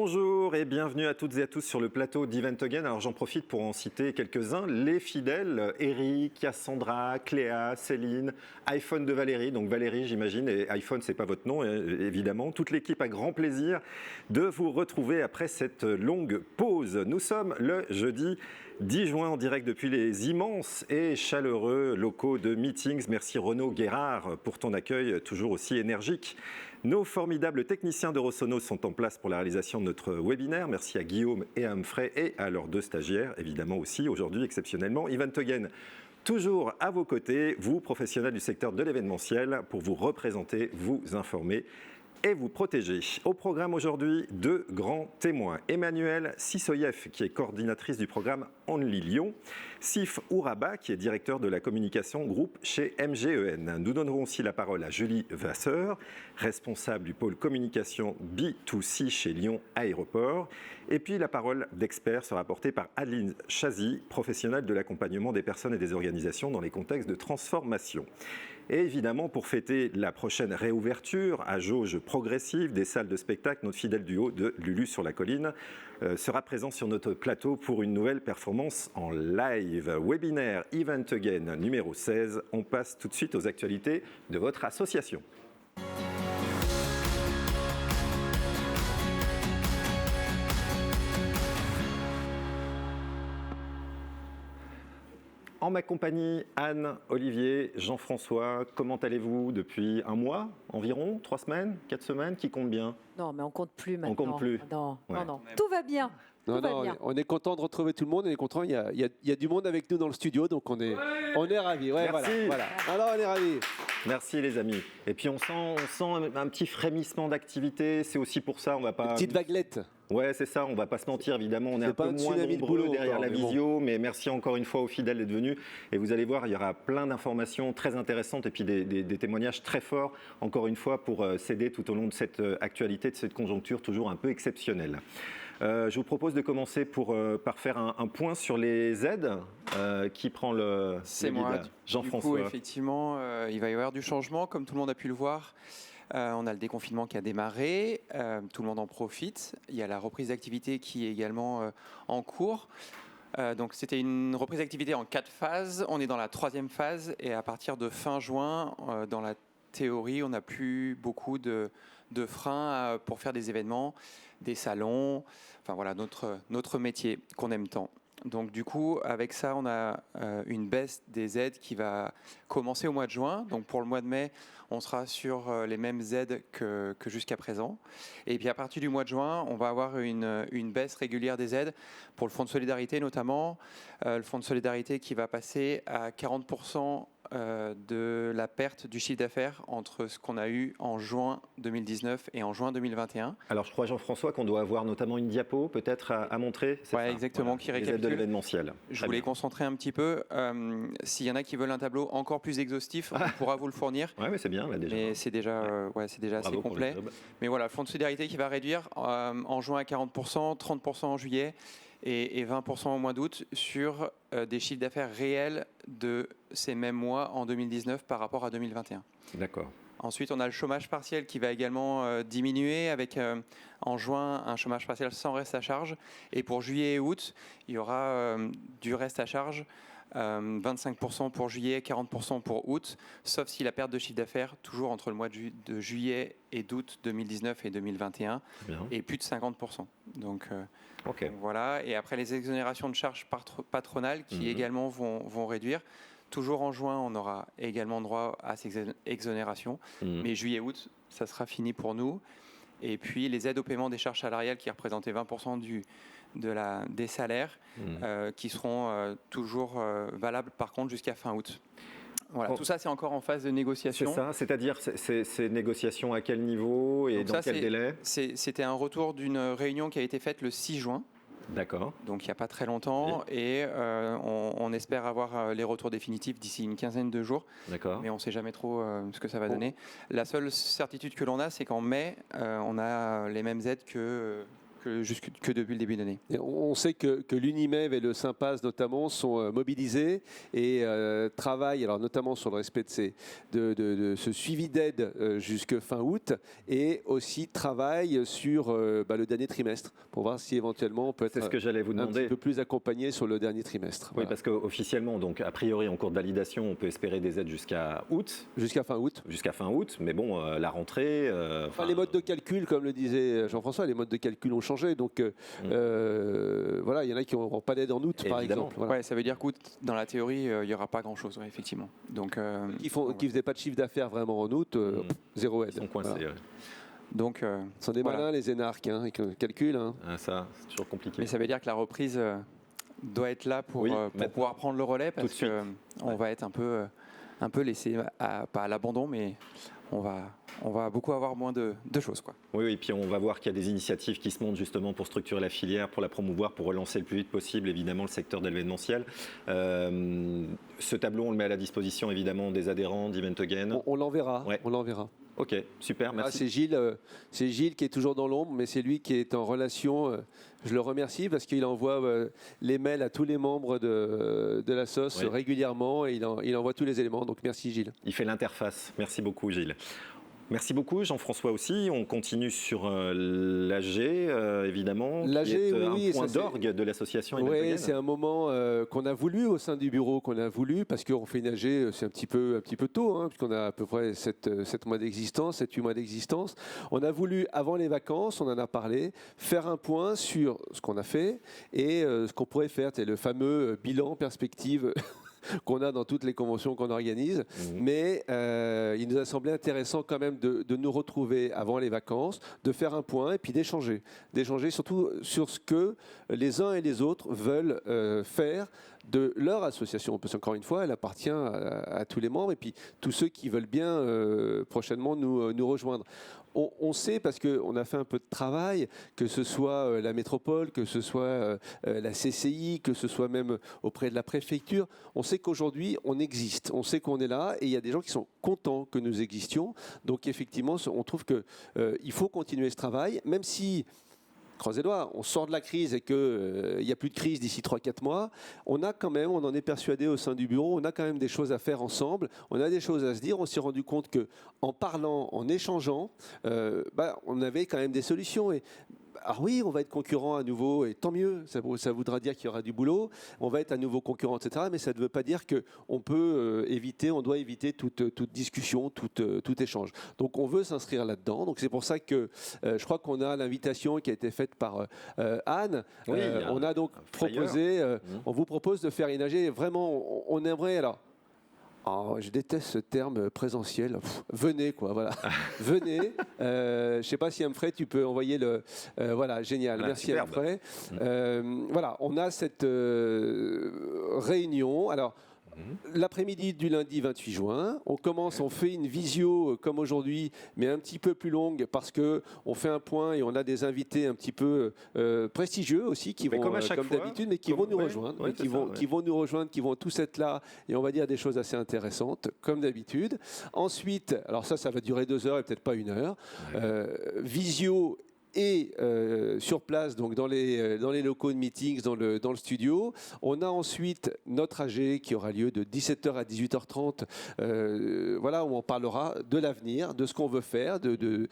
Bonjour et bienvenue à toutes et à tous sur le plateau d'Event Again. Alors j'en profite pour en citer quelques-uns. Les fidèles, Eric, Cassandra, Cléa, Céline, iPhone de Valérie. Donc Valérie j'imagine, et iPhone c'est pas votre nom évidemment. Toute l'équipe a grand plaisir de vous retrouver après cette longue pause. Nous sommes le jeudi 10 juin en direct depuis les immenses et chaleureux locaux de Meetings. Merci Renaud Guérard pour ton accueil toujours aussi énergique. Nos formidables techniciens de Rosonos sont en place pour la réalisation de notre webinaire. Merci à Guillaume et à Humphrey et à leurs deux stagiaires, évidemment aussi, aujourd'hui exceptionnellement. Event Again, toujours à vos côtés, vous, professionnels du secteur de l'événementiel, pour vous représenter, vous informer et vous protéger. Au programme aujourd'hui, deux grands témoins. Emmanuelle Sissoyev, qui est coordinatrice du programme Only Lyon. Sif Ouraba, qui est directeur de la communication groupe chez MGEN. Nous donnerons aussi la parole à Julie Vasseur, responsable du pôle communication B2C chez Lyon Aéroport. Et puis la parole d'expert sera portée par Adeline Chazy, professionnelle de l'accompagnement des personnes et des organisations dans les contextes de transformation. Et évidemment, pour fêter la prochaine réouverture à jauge progressive des salles de spectacle, notre fidèle duo de Lulu sur la colline sera présent sur notre plateau pour une nouvelle performance en live. Webinaire Event Again numéro 16. On passe tout de suite aux actualités de votre association. En ma compagnie, Anne, Olivier, Jean-François, comment allez-vous depuis un mois environ, 3 semaines, 4 semaines, qui compte bien? Non, mais on compte plus maintenant. On compte plus. Non, Ouais. non, non. Tout va bien. On est content de retrouver tout le monde, on est content, il y a du monde avec nous dans le studio, donc on est ravis. Ouais, Merci. voilà. Alors on est ravis. Merci les amis. Et puis on sent un petit frémissement d'activité, c'est aussi pour ça, on va pas... Petite vaguelette. Ouais, c'est ça, on va pas se mentir, évidemment, on est un pas peu un moins tsunami de nombreux boulot derrière encore, la mais bon. visio, mais merci encore une fois aux fidèles d'être venus. Et vous allez voir, il y aura plein d'informations très intéressantes et puis des témoignages très forts, encore une fois, pour s'aider tout au long de cette actualité, de cette conjoncture toujours un peu exceptionnelle. Je vous propose de commencer par faire un point sur les aides. Qui prend le C'est lead? moi. Jean-François. Du coup, effectivement, il va y avoir du changement, comme tout le monde a pu le voir. On a le déconfinement qui a démarré, tout le monde en profite. Il y a la reprise d'activité qui est également en cours. Donc c'était une reprise d'activité en 4 phases. On est dans la 3e phase et à partir de fin juin, dans la théorie, on n'a plus beaucoup de freins pour faire des événements, des salons, enfin voilà, notre métier qu'on aime tant. Donc du coup, avec ça, on a une baisse des aides qui va commencer au mois de juin. Donc pour le mois de mai, on sera sur les mêmes aides que jusqu'à présent. Et puis à partir du mois de juin, on va avoir une baisse régulière des aides pour le fonds de solidarité notamment. Le fonds de solidarité qui va passer à 40% de la perte du chiffre d'affaires entre ce qu'on a eu en juin 2019 et en juin 2021. Alors je crois Jean-François qu'on doit avoir notamment une diapo peut-être à montrer. Oui, exactement, qui les aides de récapitule. l'événementiel. Je voulais concentrer un petit peu. S'il y en a qui veulent un tableau encore plus exhaustif, on pourra vous le fournir. Oui, mais c'est bien là déjà. Mais c'est déjà, c'est déjà assez Bravo pour le complet. job. Mais voilà, fonds de solidarité qui va réduire en juin à 40%, 30% en juillet et 20% au mois d'août sur des chiffres d'affaires réels de ces mêmes mois en 2019 par rapport à 2021. D'accord. Ensuite, on a le chômage partiel qui va également diminuer avec en juin un chômage partiel sans reste à charge. Et pour juillet et août, il y aura du reste à charge, 25% pour juillet, 40% pour août, sauf si la perte de chiffre d'affaires, toujours entre le mois de juillet et d'août 2019 et 2021, Bien. est plus de 50%. Donc, Ok. donc voilà. Et après les exonérations de charges patronales qui également vont réduire. Toujours en juin, on aura également droit à ces exonérations. Mais juillet-août, ça sera fini pour nous. Et puis les aides au paiement des charges salariales qui représentaient 20% des salaires, qui seront toujours valables par contre jusqu'à fin août. Voilà, tout ça c'est encore en phase de négociation. C'est ça, c'est-à-dire ces négociations à quel niveau et Donc dans ça, quel délai? C'était un retour d'une réunion qui a été faite le 6 juin. D'accord. Donc il n'y a pas très longtemps, et on espère avoir les retours définitifs d'ici une quinzaine de jours. D'accord. Mais on ne sait jamais trop ce que ça va donner. La seule certitude que l'on a, c'est qu'en mai, on a les mêmes aides que depuis le début d'année. Et on sait que l'Unimev et le Sympass notamment sont mobilisés et travaillent alors notamment sur le respect de ce suivi d'aide jusque fin août et aussi travaillent sur le dernier trimestre pour voir si éventuellement on peut C'est être ce que j'allais vous un demander. petit peu plus accompagné sur le dernier trimestre. Oui, Voilà. parce qu'officiellement, donc a priori en cours de validation, on peut espérer des aides jusqu'à août. Jusqu'à fin août. Jusqu'à fin août, mais bon, la rentrée. Enfin, les modes de calcul, comme le disait Jean-François, les modes de calcul ont changé. Donc voilà, il y en a qui n'auront pas d'aide en août, par Évidemment. exemple. Voilà. Ouais, ça veut dire qu'août, dans la théorie, il n'y aura pas grand-chose, ouais, effectivement. Donc, Qui ne faisaient pas de chiffre d'affaires vraiment en août, zéro aide. Ils sont coincés. Voilà. Ouais. donc, Ce sont des Voilà. malins, les énarques, hein, avec le calcul. Hein. Ah, ça, c'est toujours compliqué. mais ça veut dire que la reprise doit être là pour, Oui, pour maintenant. pouvoir prendre le relais, Tout de parce qu'on va être un peu laissé, pas à l'abandon, mais on va beaucoup avoir moins de choses, quoi. Oui, et puis on va voir qu'il y a des initiatives qui se montent justement pour structurer la filière, pour la promouvoir, pour relancer le plus vite possible, évidemment, le secteur de l'événementiel. Ce tableau, on le met à la disposition, évidemment, des adhérents d'Event Again. On l'enverra. Ouais. On l'enverra. Ok, super, Ah, merci. c'est Gilles qui est toujours dans l'ombre, mais c'est lui qui est en relation. Je le remercie parce qu'il envoie les mails à tous les membres de la SOS Oui. régulièrement et il envoie tous les éléments. Donc merci Gilles. Il fait l'interface. Merci beaucoup, Gilles. Merci beaucoup, Jean-François aussi. On continue sur l'AG, évidemment, L'AG, qui est oui, un point ça, c'est- d'orgue de l'association Event Oui, Again. c'est un moment qu'on a voulu au sein du bureau, qu'on a voulu, parce qu'on fait une AG, c'est un petit peu tôt, hein, puisqu'on a à peu près 7 mois d'existence, 7-8 mois d'existence. On a voulu, avant les vacances, on en a parlé, faire un point sur ce qu'on a fait et ce qu'on pourrait faire. C'est le fameux bilan perspective qu'on a dans toutes les conventions qu'on organise. Mais il nous a semblé intéressant quand même de nous retrouver avant les vacances, de faire un point et puis d'échanger. D'échanger surtout sur ce que les uns et les autres veulent faire de leur association. Parce qu'encore une fois, elle appartient à tous les membres et puis tous ceux qui veulent bien prochainement nous rejoindre. On sait, parce qu'on a fait un peu de travail, que ce soit la métropole, que ce soit la CCI, que ce soit même auprès de la préfecture, on sait qu'aujourd'hui, on existe, on sait qu'on est là, et il y a des gens qui sont contents que nous existions. Donc effectivement, on trouve qu'il faut continuer ce travail, même si... Croisez les doigts, on sort de la crise et qu'il n'y a plus de crise d'ici 3-4 mois, on en est persuadé au sein du bureau, on a quand même des choses à faire ensemble, on a des choses à se dire, on s'est rendu compte qu'en parlant, en échangeant, on avait quand même des solutions. Alors oui, on va être concurrent à nouveau, et tant mieux, ça voudra dire qu'il y aura du boulot, on va être à nouveau concurrent, etc. Mais ça ne veut pas dire qu'on peut on doit éviter toute discussion, tout échange. Donc on veut s'inscrire là-dedans. Donc c'est pour ça que je crois qu'on a l'invitation qui a été faite par Anne. Oui, On a donc proposé, on vous propose de faire une AG. Vraiment, on aimerait alors. Oh, je déteste ce terme présentiel. Venez, quoi, voilà. Venez. Je ne sais pas si Humphrey, tu peux envoyer le... voilà, génial. Voilà, merci superbe. Humphrey. Voilà, on a cette réunion. Alors, l'après-midi du lundi 28 juin, on fait une visio comme aujourd'hui, mais un petit peu plus longue parce qu'on fait un point et on a des invités un petit peu prestigieux aussi qui Mais vont, comme à chaque fois, d'habitude, mais qui vont nous ouais, rejoindre, ouais, mais c'est qui ça, vont, ouais. qui vont nous rejoindre, qui vont tous être là et on va dire des choses assez intéressantes, comme d'habitude. Ensuite, alors ça va durer 2 heures et peut-être pas 1 heure. Visio et sur place, donc dans les locaux de meetings, dans le studio. On a ensuite notre AG qui aura lieu de 17h à 18h30, voilà, où on parlera de l'avenir, de ce qu'on veut faire, de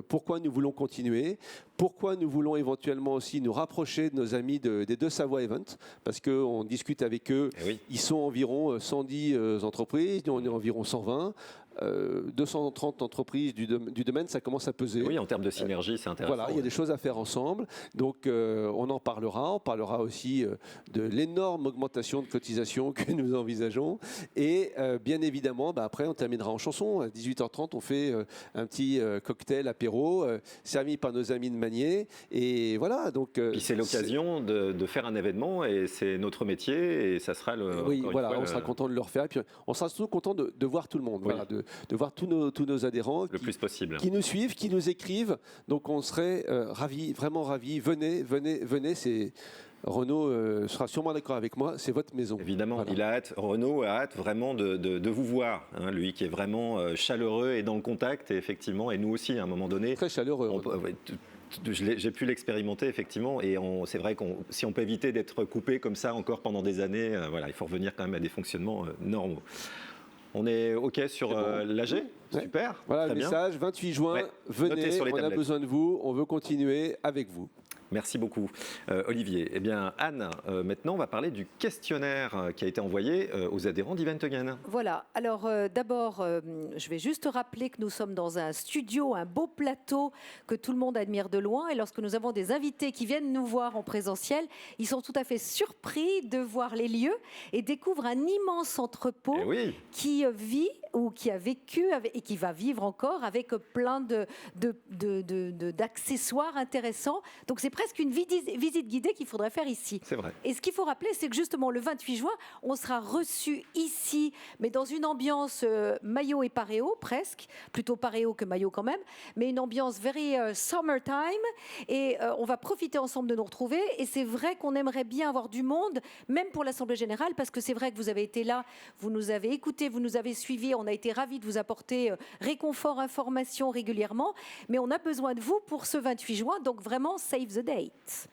pourquoi nous voulons continuer, pourquoi nous voulons éventuellement aussi nous rapprocher de nos amis des deux Savoie Event, parce qu'on discute avec eux, Eh oui. ils sont environ 110 entreprises, nous on est environ 120. 230 entreprises du domaine, ça commence à peser. Oui, en termes de synergie, c'est intéressant. Voilà, il y a des choses à faire ensemble. Donc, on en parlera. On parlera aussi de l'énorme augmentation de cotisation que nous envisageons. Et bien évidemment, après, on terminera en chanson. À 18h30, on fait un petit cocktail apéro servi par nos amis de Magnier. Et voilà. Donc, Puis c'est l'occasion de faire un événement et c'est notre métier et ça sera le. oui, encore une voilà, fois, on sera content de le refaire. Et puis, on sera surtout content de voir tout le monde. Oui. Voilà, de voir tous nos adhérents le plus possible. qui nous suivent, qui nous écrivent. Donc on serait ravis, vraiment ravis. Venez. C'est Renaud sera sûrement d'accord avec moi. C'est votre maison. Évidemment, Voilà. il a hâte, Renaud a hâte vraiment de vous voir, hein, lui qui est vraiment chaleureux et dans le contact, et effectivement, et nous aussi à un moment donné. Très chaleureux. on Renaud. peut- ouais, J'ai pu l'expérimenter effectivement, et c'est vrai que si on peut éviter d'être coupé comme ça encore pendant des années, voilà, il faut revenir quand même à des fonctionnements normaux. On est OK sur l'AG? Ouais. Super, Voilà très le bien. message, 28 juin, Ouais. Notez venez, sur les on a tablettes. besoin de vous, on veut continuer avec vous. Merci beaucoup, Olivier. Eh bien, Anne, maintenant, on va parler du questionnaire qui a été envoyé aux adhérents d'Event Again. Voilà. Alors d'abord, je vais juste rappeler que nous sommes dans un studio, un beau plateau que tout le monde admire de loin. Et lorsque nous avons des invités qui viennent nous voir en présentiel, ils sont tout à fait surpris de voir les lieux et découvrent un immense entrepôt Eh oui, qui vit ou qui a vécu et qui va vivre encore avec plein d'accessoires intéressants. Donc c'est presque une visite guidée qu'il faudrait faire ici. c'est vrai. Et ce qu'il faut rappeler, c'est que justement le 28 juin, on sera reçu ici, mais dans une ambiance maillot et paréo presque, plutôt paréo que maillot quand même, mais une ambiance very summertime. Et on va profiter ensemble de nous retrouver. Et c'est vrai qu'on aimerait bien avoir du monde, même pour l'Assemblée générale, parce que c'est vrai que vous avez été là, vous nous avez écoutés, vous nous avez suivis. On a été ravis de vous apporter réconfort, information régulièrement. Mais on a besoin de vous pour ce 28 juin, donc vraiment save the date.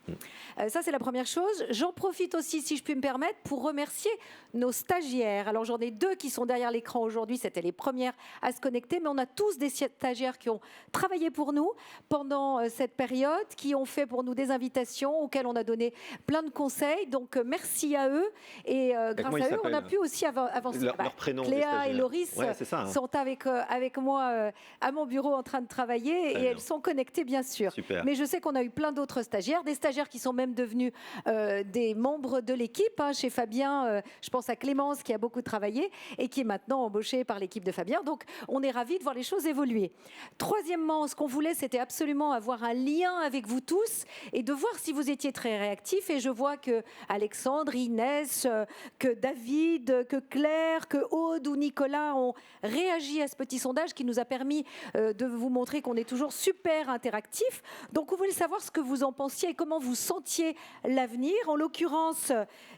Ça, c'est la première chose. J'en profite aussi, si je puis me permettre, pour remercier nos stagiaires. Alors, j'en ai 2 qui sont derrière l'écran aujourd'hui. C'était les premières à se connecter. Mais on a tous des stagiaires qui ont travaillé pour nous pendant cette période, qui ont fait pour nous des invitations auxquelles on a donné plein de conseils. Donc, merci à eux. Et grâce comment ils à eux, on a s'appellent pu aussi avancer. Leur prénom des Cléa et stagiaires. Loris Ouais, c'est ça, hein. sont avec moi à mon bureau en train de travailler. Très Et bien. elles sont connectées, bien sûr. Super. Mais je sais qu'on a eu plein d'autres stagiaires, des stagiaires qui sont même devenus des membres de l'équipe. Chez Fabien, je pense à Clémence qui a beaucoup travaillé et qui est maintenant embauchée par l'équipe de Fabien. Donc, on est ravis de voir les choses évoluer. Troisièmement, ce qu'on voulait, c'était absolument avoir un lien avec vous tous et de voir si vous étiez très réactifs. Et je vois que Alexandre, Inès, que David, que Claire, que Aude ou Nicolas ont réagi à ce petit sondage qui nous a permis de vous montrer qu'on est toujours super interactif. Donc, on voulait savoir ce que vous en pensiez et comment vous sentiez l'avenir. En l'occurrence,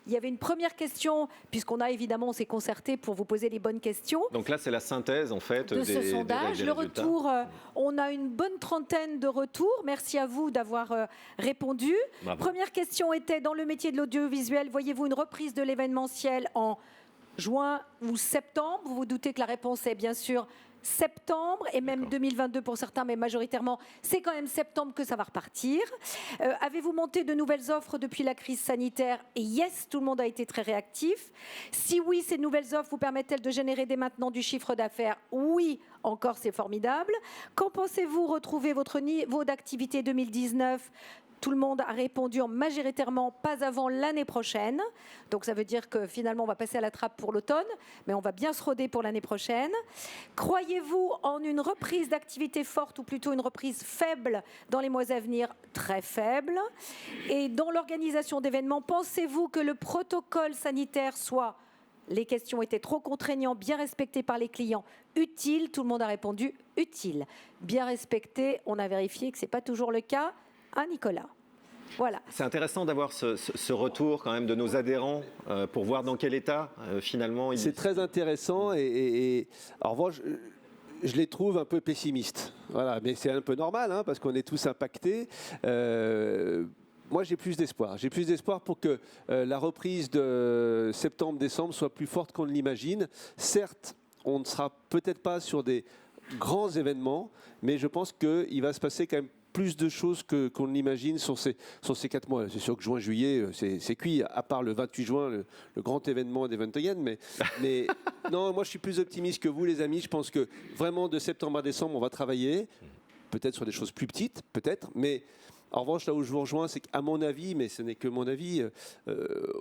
il y avait une première question, puisqu'on a évidemment, on s'est concerté pour vous poser les bonnes questions. Donc là, c'est la synthèse, en fait, De ce sondage. des Le résultats. retour, on a une bonne trentaine de retours. Merci à vous d'avoir répondu. Bravo. Première question était, dans le métier de l'audiovisuel, voyez-vous une reprise de l'événementiel en juin ou septembre? Vous vous doutez que la réponse est bien sûr septembre et même D'accord. 2022 pour certains, mais majoritairement, c'est quand même septembre que ça va repartir. Avez-vous monté de nouvelles offres depuis la crise sanitaire? Et yes, tout le monde a été très réactif. Si oui, ces nouvelles offres vous permettent-elles de générer dès maintenant du chiffre d'affaires? Oui, encore, c'est formidable. Quand pensez-vous retrouver votre niveau d'activité 2019? Tout le monde a répondu en majoritairement pas avant l'année prochaine. Donc ça veut dire que finalement on va passer à la trappe pour l'automne, mais on va bien se roder pour l'année prochaine. Croyez-vous en une reprise d'activité forte ou plutôt une reprise faible dans les mois à venir? Très faible. Et dans l'organisation d'événements, pensez-vous que le protocole sanitaire soit, les questions étaient trop contraignants, bien respectés par les clients, utile? Tout le monde a répondu utile. Bien respecté, on a vérifié que ce n'est pas toujours le cas. Nicolas. Voilà. C'est intéressant d'avoir ce retour quand même de nos adhérents pour voir dans quel état finalement ils... C'est très intéressant et en revanche, je les trouve un peu pessimistes. Voilà, mais c'est un peu normal hein, parce qu'on est tous impactés. Moi, j'ai plus d'espoir. J'ai plus d'espoir pour que la reprise de septembre-décembre soit plus forte qu'on ne l'imagine. Certes, on ne sera peut-être pas sur des grands événements, mais je pense qu'il va se passer quand même plus de choses qu'on l'imagine sur ces 4 mois. C'est sûr que juin-juillet, c'est cuit, à part le 28 juin, le grand événement d'Event Again. Mais non, moi je suis plus optimiste que vous, les amis. Je pense que vraiment de septembre à décembre, on va travailler, peut-être sur des choses plus petites, peut-être, mais en revanche, là où je vous rejoins, c'est qu'à mon avis, mais ce n'est que mon avis,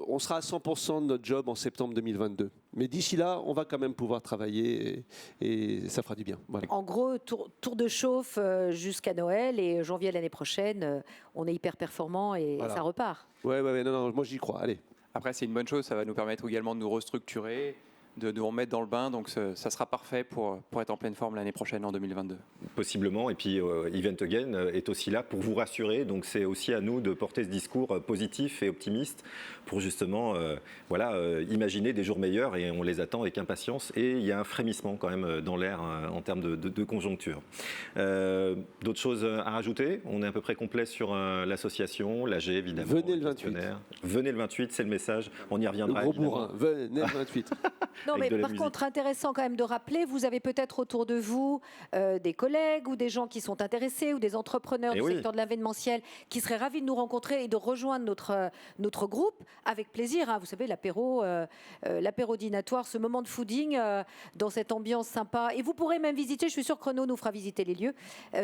on sera à 100% de notre job en septembre 2022. Mais d'ici là, on va quand même pouvoir travailler et ça fera du bien. Voilà. En gros, tour de chauffe jusqu'à Noël et janvier l'année prochaine, on est hyper performant et Voilà. ça repart. Ouais, non, moi j'y crois. Allez. Après, c'est une bonne chose, ça va nous permettre également de nous restructurer, de remettre dans le bain. Donc ça sera parfait pour être en pleine forme l'année prochaine, en 2022. Possiblement. Et puis Event Again est aussi là pour vous rassurer. Donc c'est aussi à nous de porter ce discours positif et optimiste pour justement imaginer des jours meilleurs, et on les attend avec impatience. Et il y a un frémissement quand même dans l'air en termes de conjoncture. D'autres choses à rajouter? On est à peu près complet sur l'association, l'AG évidemment. Venez le 28. Venez le 28, c'est le message. On y reviendra. Le gros évidemment. bourrin, venez le 28. Non, mais Avec de la par musique. contre, intéressant quand même de rappeler, vous avez peut-être autour de vous des collègues ou des gens qui sont intéressés ou des entrepreneurs Eh du oui. secteur de l'événementiel qui seraient ravis de nous rencontrer et de rejoindre notre groupe avec plaisir. Vous savez, l'apéro dînatoire, ce moment de fooding dans cette ambiance sympa. Et vous pourrez même visiter, je suis sûre que Renaud nous fera visiter les lieux.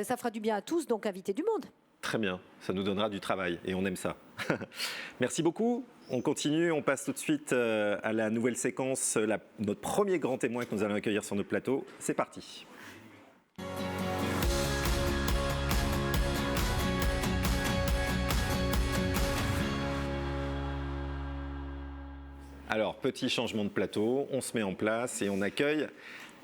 Ça fera du bien à tous, donc invitez du monde. Très bien, ça nous donnera du travail et on aime ça. Merci beaucoup. On continue, on passe tout de suite à la nouvelle séquence, notre premier grand témoin que nous allons accueillir sur notre plateau. C'est parti. Alors, petit changement de plateau, on se met en place et on accueille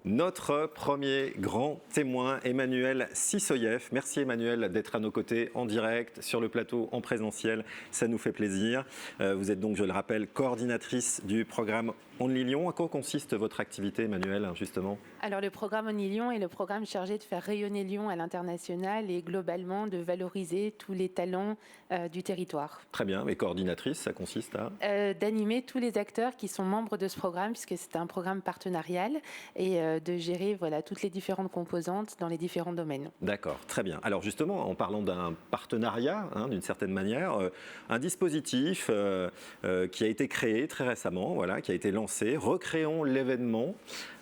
notre premier grand témoin, Emmanuelle Sissoyev. Merci Emmanuelle d'être à nos côtés en direct, sur le plateau, en présentiel. Ça nous fait plaisir. Vous êtes donc, je le rappelle, coordinatrice du programme Only Lyon. À quoi consiste votre activité, Emmanuelle, justement? Alors, le programme Only Lyon est le programme chargé de faire rayonner Lyon à l'international et globalement de valoriser tous les talents du territoire. Très bien, mais coordinatrice, ça consiste à D'animer tous les acteurs qui sont membres de ce programme, puisque c'est un programme partenarial, et de gérer toutes les différentes composantes dans les différents domaines. D'accord, très bien. Alors justement, en parlant d'un partenariat, d'une certaine manière, un dispositif qui a été créé très récemment, qui a été lancé, Recréons l'événement,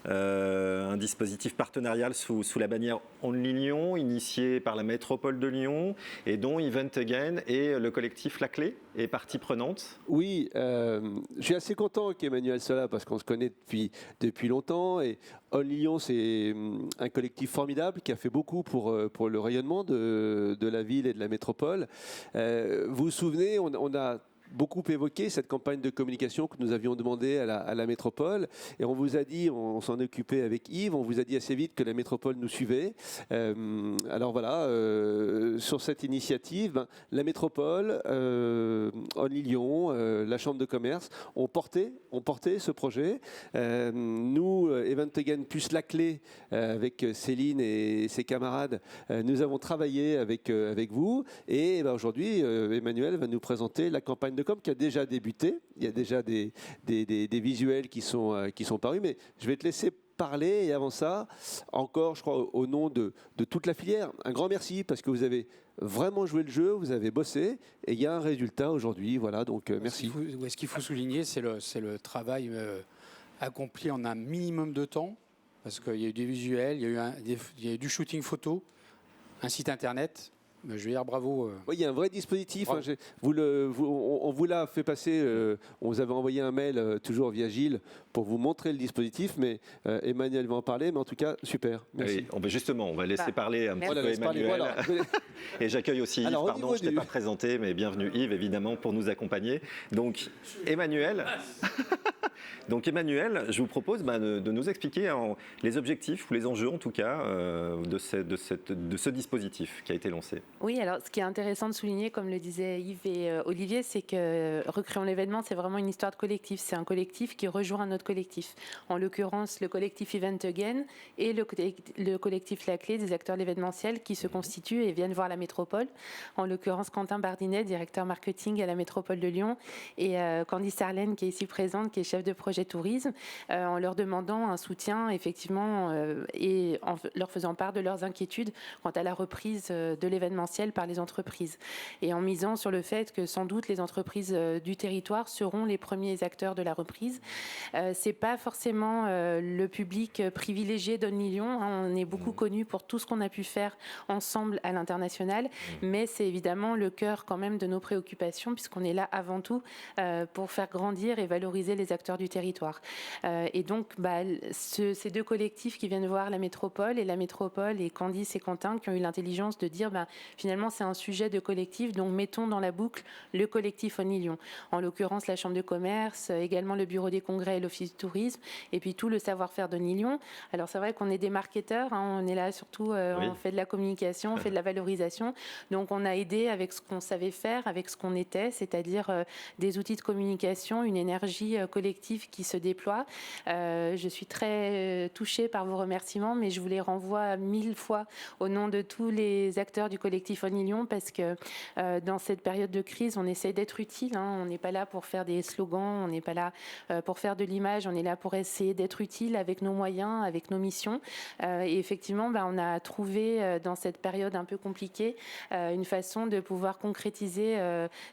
un dispositif partenarial sous la bannière Only Lyon, initié par la métropole de Lyon, et dont Event Again et le collectif La Clé est partie prenante. Oui, je suis assez content qu'Emmanuel soit là parce qu'on se connaît depuis longtemps. Et Only Lyon, c'est un collectif formidable qui a fait beaucoup pour le rayonnement de la ville et de la métropole. Vous vous souvenez, on a beaucoup évoqué cette campagne de communication que nous avions demandé à la métropole, et on vous a dit, on s'en occupait avec Yves, on vous a dit assez vite que la métropole nous suivait. Alors voilà, sur cette initiative, la métropole, Only Lyon, la chambre de commerce ont porté ce projet. Nous, Event Again plus La Clé, avec Céline et ses camarades, nous avons travaillé avec vous, et aujourd'hui Emmanuel va nous présenter la campagne de com qui a déjà débuté. Il y a déjà des visuels qui sont parus, mais je vais te laisser parler. Et avant ça, encore, je crois, au nom de toute la filière, un grand merci parce que vous avez vraiment joué le jeu, vous avez bossé, et il y a un résultat aujourd'hui. Voilà, donc merci. Ce qu'il faut souligner, c'est le travail accompli en un minimum de temps, parce qu'il y a eu des visuels, il y a eu du shooting photo, un site internet. Je vais dire bravo. Oui, il y a un vrai dispositif. On vous l'a fait passer. On vous avait envoyé un mail toujours via Gilles pour vous montrer le dispositif, mais Emmanuel va en parler. Mais en tout cas, super. Merci. Oui, justement, on va laisser parler un petit peu Emmanuel. Voilà. Et j'accueille aussi Yves. Alors, Pardon, je ne t'ai pas présenté, mais bienvenue Yves, évidemment, pour nous accompagner. Donc, Emmanuel. Je vous propose de nous expliquer les objectifs ou les enjeux, en tout cas, de ce dispositif qui a été lancé. Oui, alors ce qui est intéressant de souligner, comme le disaient Yves et Olivier, c'est que Recréons l'événement, c'est vraiment une histoire de collectif. C'est un collectif qui rejoint un autre collectif. En l'occurrence, le collectif Event Again et le collectif La Clé, des acteurs de l'événementiel qui se constituent et viennent voir la métropole. En l'occurrence, Quentin Bardinet, directeur marketing à la métropole de Lyon, et Candice Arlène, qui est ici présente, qui est chef de projet tourisme, en leur demandant un soutien, effectivement, et en leur faisant part de leurs inquiétudes quant à la reprise de l'événementiel par les entreprises, et en misant sur le fait que sans doute les entreprises du territoire seront les premiers acteurs de la reprise. C'est pas forcément le public privilégié d'Only Lyon, on est beaucoup connu pour tout ce qu'on a pu faire ensemble à l'international, mais c'est évidemment le cœur quand même de nos préoccupations, puisqu'on est là avant tout pour faire grandir et valoriser les acteurs du territoire. Et donc, ces deux collectifs qui viennent voir la métropole et Candice et Quentin qui ont eu l'intelligence de dire finalement c'est un sujet de collectif, donc mettons dans la boucle le collectif Only Lyon. En l'occurrence, la Chambre de commerce, également le Bureau des congrès et l'Office du tourisme, et puis tout le savoir-faire d'Only Lyon. Alors c'est vrai qu'on est des marketeurs, on est là surtout, on fait de la communication, on fait de la valorisation. Donc on a aidé avec ce qu'on savait faire, avec ce qu'on était, c'est-à-dire des outils de communication, une énergie collective qui se déploie. Je suis très touchée par vos remerciements, mais je vous les renvoie 1000 fois au nom de tous les acteurs du collectif Only Lyon, parce que dans cette période de crise, on essaie d'être utile. On n'est pas là pour faire des slogans, on n'est pas là pour faire de l'image, on est là pour essayer d'être utile avec nos moyens, avec nos missions. Et effectivement, on a trouvé dans cette période un peu compliquée une façon de pouvoir concrétiser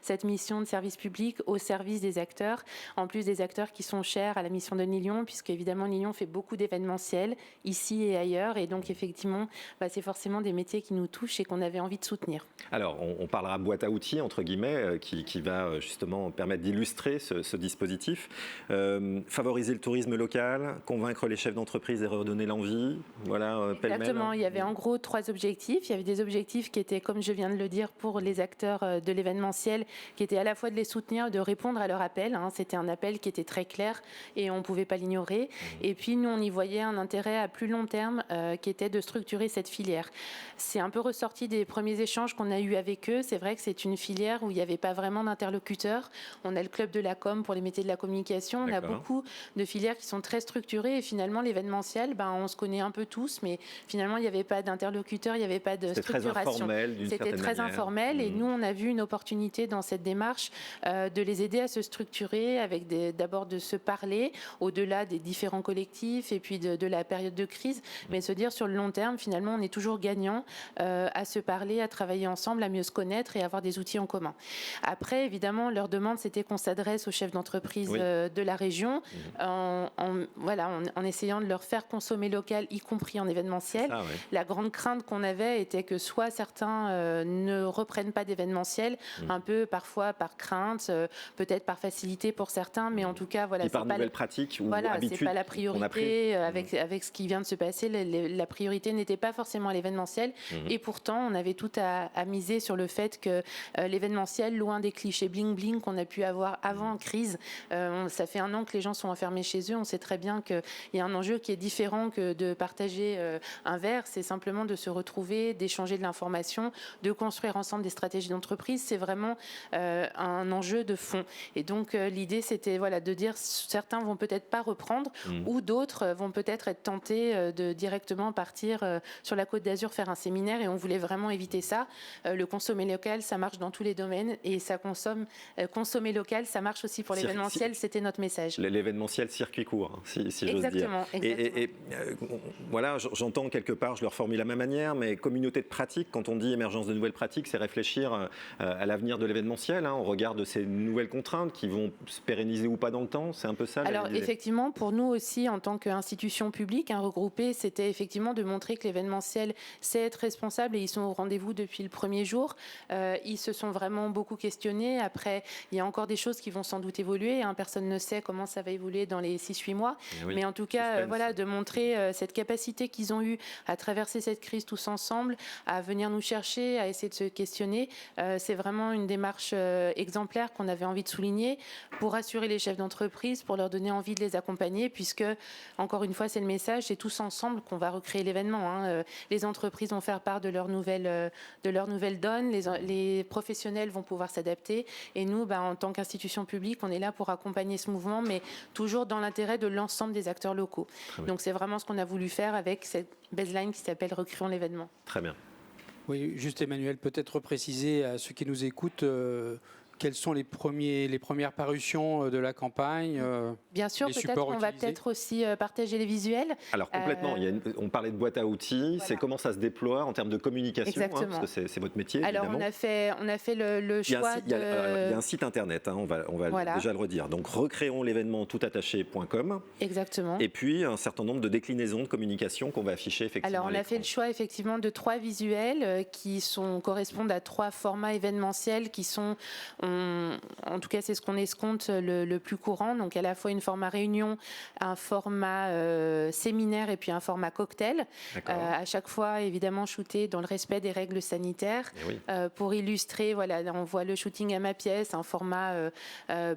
cette mission de service public au service des acteurs, en plus des acteurs qui sont chers à la mission de Lyon, puisque évidemment Lyon fait beaucoup d'événementiels ici et ailleurs, et donc effectivement c'est forcément des métiers qui nous touchent et qu'on avait envie de soutenir. Alors on parlera boîte à outils entre guillemets qui va justement permettre d'illustrer ce dispositif. Favoriser le tourisme local, convaincre les chefs d'entreprise et redonner l'envie, voilà, pêle-mêle. Exactement, il y avait en gros 3 objectifs. Il y avait des objectifs qui étaient, comme je viens de le dire, pour les acteurs de l'événementiel, qui étaient à la fois de les soutenir, de répondre à leur appel. C'était un appel qui était très clair et on ne pouvait pas l'ignorer. Et puis nous, on y voyait un intérêt à plus long terme qui était de structurer cette filière. C'est un peu ressorti des premiers échanges qu'on a eus avec eux. C'est vrai que c'est une filière où il n'y avait pas vraiment d'interlocuteurs. On a le club de la com pour les métiers de la communication. On a beaucoup de filières qui sont très structurées et finalement l'événementiel, on se connaît un peu tous, mais finalement il n'y avait pas d'interlocuteurs, il n'y avait pas de structuration. C'était très informel et nous on a vu une opportunité dans cette démarche de les aider à se structurer, avec d'abord de se parler au-delà des différents collectifs et puis de la période de crise, mais se dire sur le long terme finalement on est toujours gagnant à se parler, à travailler ensemble, à mieux se connaître et avoir des outils en commun. Après évidemment leur demande c'était qu'on s'adresse aux chefs d'entreprise de la région en essayant de leur faire consommer local, y compris en événementiel. La grande crainte qu'on avait était que soit certains ne reprennent pas d'événementiel, un peu parfois par crainte, peut-être par facilité pour certains, mais en tout cas c'est pas nouvelle pratique ou habitude. C'est pas la priorité avec ce qui vient de se passer. La priorité n'était pas forcément l'événementiel, et pourtant on avait tout à miser sur le fait que l'événementiel, loin des clichés bling bling qu'on a pu avoir avant crise, ça fait 1 an que les gens sont enfermés chez eux. On sait très bien qu'il y a un enjeu qui est différent que de partager un verre. C'est simplement de se retrouver, d'échanger de l'information, de construire ensemble des stratégies d'entreprise. C'est vraiment un enjeu de fond. Et donc l'idée c'était de dire certains vont peut-être pas reprendre ou d'autres vont peut-être être tentés de directement partir sur la Côte d'Azur faire un séminaire, et on voulait vraiment éviter ça. Le consommer local, ça marche dans tous les domaines, et ça consommer local, ça marche aussi pour l'événementiel. C'était notre message. L'événementiel circuit court, si j'ose dire. Exactement. Et voilà, j'entends quelque part, je le reformule de la même manière, mais communauté de pratique, quand on dit émergence de nouvelles pratiques, c'est réfléchir à l'avenir de l'événementiel, au regard de ces nouvelles contraintes qui vont se pérenniser ou pas dans le temps. C'est un peu ça. Alors effectivement, pour nous aussi, en tant qu'institution publique regroupée, c'était effectivement de montrer que l'événementiel sait être responsable, et ils sont au rendez-vous depuis le premier jour. Ils se sont vraiment beaucoup questionnés. Après, il y a encore des choses qui vont sans doute évoluer. Personne ne sait comment ça va évoluer dans les 6-8 mois. Mais en tout cas, de montrer cette capacité qu'ils ont eue à traverser cette crise tous ensemble, à venir nous chercher, à essayer de se questionner. C'est vraiment une démarche exemplaire qu'on avait envie de souligner pour rassurer les chefs d'entreprise, pour leur donner envie de les accompagner, puisque, encore une fois, c'est le message, c'est tous ensemble qu'on va recréer l'événement. Les entreprises vont faire part de leur nouvelle donne, les professionnels vont pouvoir s'adapter, et nous, en tant qu'institution publique, on est là pour accompagner ce mouvement, mais toujours dans l'intérêt de l'ensemble des acteurs locaux. Donc c'est vraiment ce qu'on a voulu faire avec cette baseline qui s'appelle Recréons l'événement. Très bien. Oui, juste Emmanuel, peut-être préciser à ceux qui nous écoutent quelles sont les premières parutions de la campagne. Bien sûr, peut-être qu'on va peut-être aussi partager les visuels. Alors complètement, on parlait de boîte à outils, c'est comment ça se déploie en termes de communication, parce que c'est votre métier. Alors évidemment. on a fait le choix il y a un site internet, on va déjà le redire, donc recréons l'événement toutattaché.com. Exactement. Et puis un certain nombre de déclinaisons de communication qu'on va afficher effectivement. Alors on a fait le choix effectivement de 3 visuels qui correspondent à 3 formats événementiels qui sont, en tout cas, c'est ce qu'on escompte le plus courant. Donc, à la fois une format réunion, un format séminaire et puis un format cocktail. À chaque fois, évidemment, shooté dans le respect des règles sanitaires. Pour illustrer, voilà, là, on voit le shooting à ma pièce, un format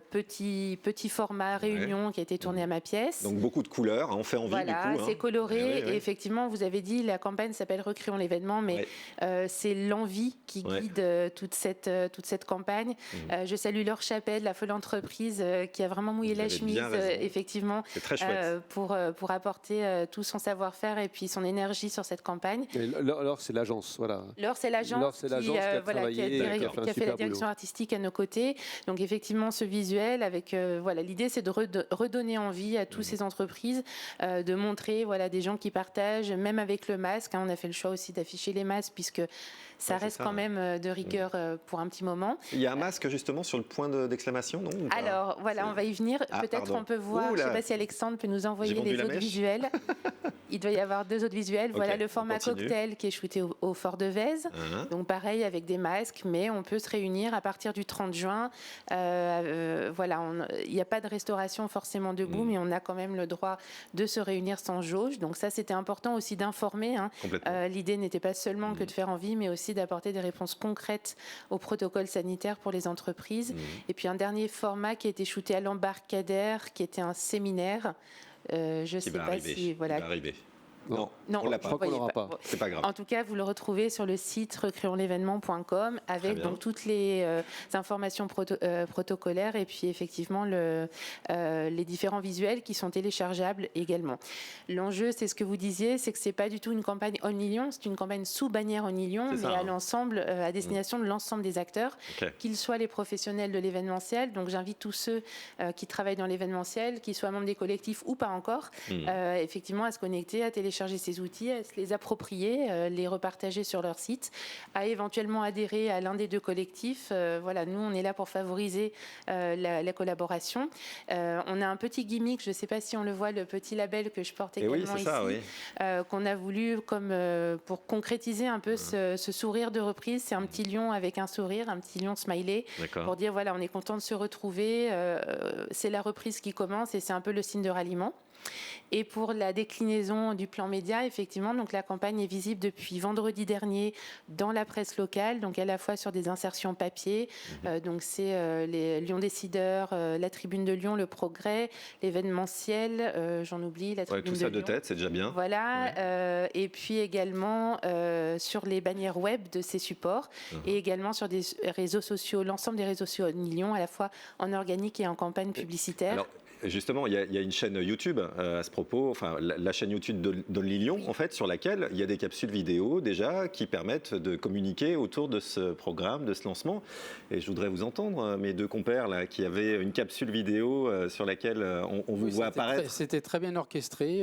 petit format réunion qui a été tourné à ma pièce. Donc, beaucoup de couleurs, on fait envie voilà, du coup. C'est coloré. Et effectivement, vous avez dit, la campagne s'appelle Recréons l'événement, mais c'est l'envie qui guide toute cette campagne. Je salue Laure Chapelle, la folle entreprise, qui a vraiment mouillé la chemise, effectivement, pour apporter tout son savoir-faire et puis son énergie sur cette campagne. Laure, c'est l'agence, voilà. Laure, c'est l'agence qui a fait la direction artistique à nos côtés. Donc effectivement, ce visuel, avec l'idée, c'est de redonner envie à toutes ces entreprises, de montrer des gens qui partagent, même avec le masque. On a fait le choix aussi d'afficher les masques puisque ça reste quand même de rigueur pour un petit moment. Il y a un masque justement sur le point d'exclamation, non? Alors voilà, on va y venir. Peut-être on peut voir, je ne sais pas si Alexandre peut nous envoyer les autres visuels. Il doit y avoir 2 autres visuels. Voilà le format cocktail qui est shooté au Fort de Vèze. Donc pareil avec des masques, mais on peut se réunir à partir du 30 juin. Il n'y a pas de restauration forcément debout, mais on a quand même le droit de se réunir sans jauge. Donc ça, c'était important aussi d'informer. L'idée n'était pas seulement que de faire envie, mais aussi d'apporter des réponses concrètes au protocole sanitaire pour les entreprises. Et puis un dernier format qui a été shooté à l'embarcadère, qui était un séminaire. Je ne sais pas si... Voilà. Il va arriver. Non, on l'a pas. Je crois qu'on l'aura pas. C'est pas grave. En tout cas, vous le retrouvez sur le site recréonsl'événement.com avec donc toutes les informations protocolaires et puis effectivement les différents visuels qui sont téléchargeables également. L'enjeu, c'est ce que vous disiez, c'est que c'est pas du tout une campagne Only Lyon, c'est une campagne sous bannière Only Lyon, mais à l'ensemble, à destination de l'ensemble des acteurs, qu'ils soient les professionnels de l'événementiel. Donc j'invite tous ceux qui travaillent dans l'événementiel, qu'ils soient membres des collectifs ou pas encore, effectivement à se connecter, à télécharger ces outils, à se les approprier, les repartager sur leur site, à éventuellement adhérer à l'un des 2 collectifs. Nous, on est là pour favoriser la collaboration. On a un petit gimmick, je ne sais pas si on le voit, le petit label que je porte également ici, qu'on a voulu pour concrétiser un peu ce sourire de reprise. C'est un petit lion avec un sourire, un petit lion smiley, pour dire on est content de se retrouver. C'est la reprise qui commence et c'est un peu le signe de ralliement. Et pour la déclinaison du plan média, effectivement, donc la campagne est visible depuis vendredi dernier dans la presse locale, donc à la fois sur des insertions papier, donc c'est les Lyon Décideurs, la Tribune de Lyon, le Progrès, l'événementiel, j'en oublie, la Tribune tout ça de Lyon. de tête, c'est déjà bien. Voilà, et puis également sur les bannières web de ces supports et également sur des réseaux sociaux, l'ensemble des réseaux sociaux de Lyon, à la fois en organique et en campagne publicitaire. Alors, justement, il y a une chaîne YouTube à ce propos, enfin la chaîne YouTube d'Only Lyon, en fait, sur laquelle il y a des capsules vidéo déjà qui permettent de communiquer autour de ce programme, de ce lancement. Et je voudrais vous entendre, mes 2 compères là, qui avaient une capsule vidéo sur laquelle on vous voit apparaître. C'était très bien orchestré.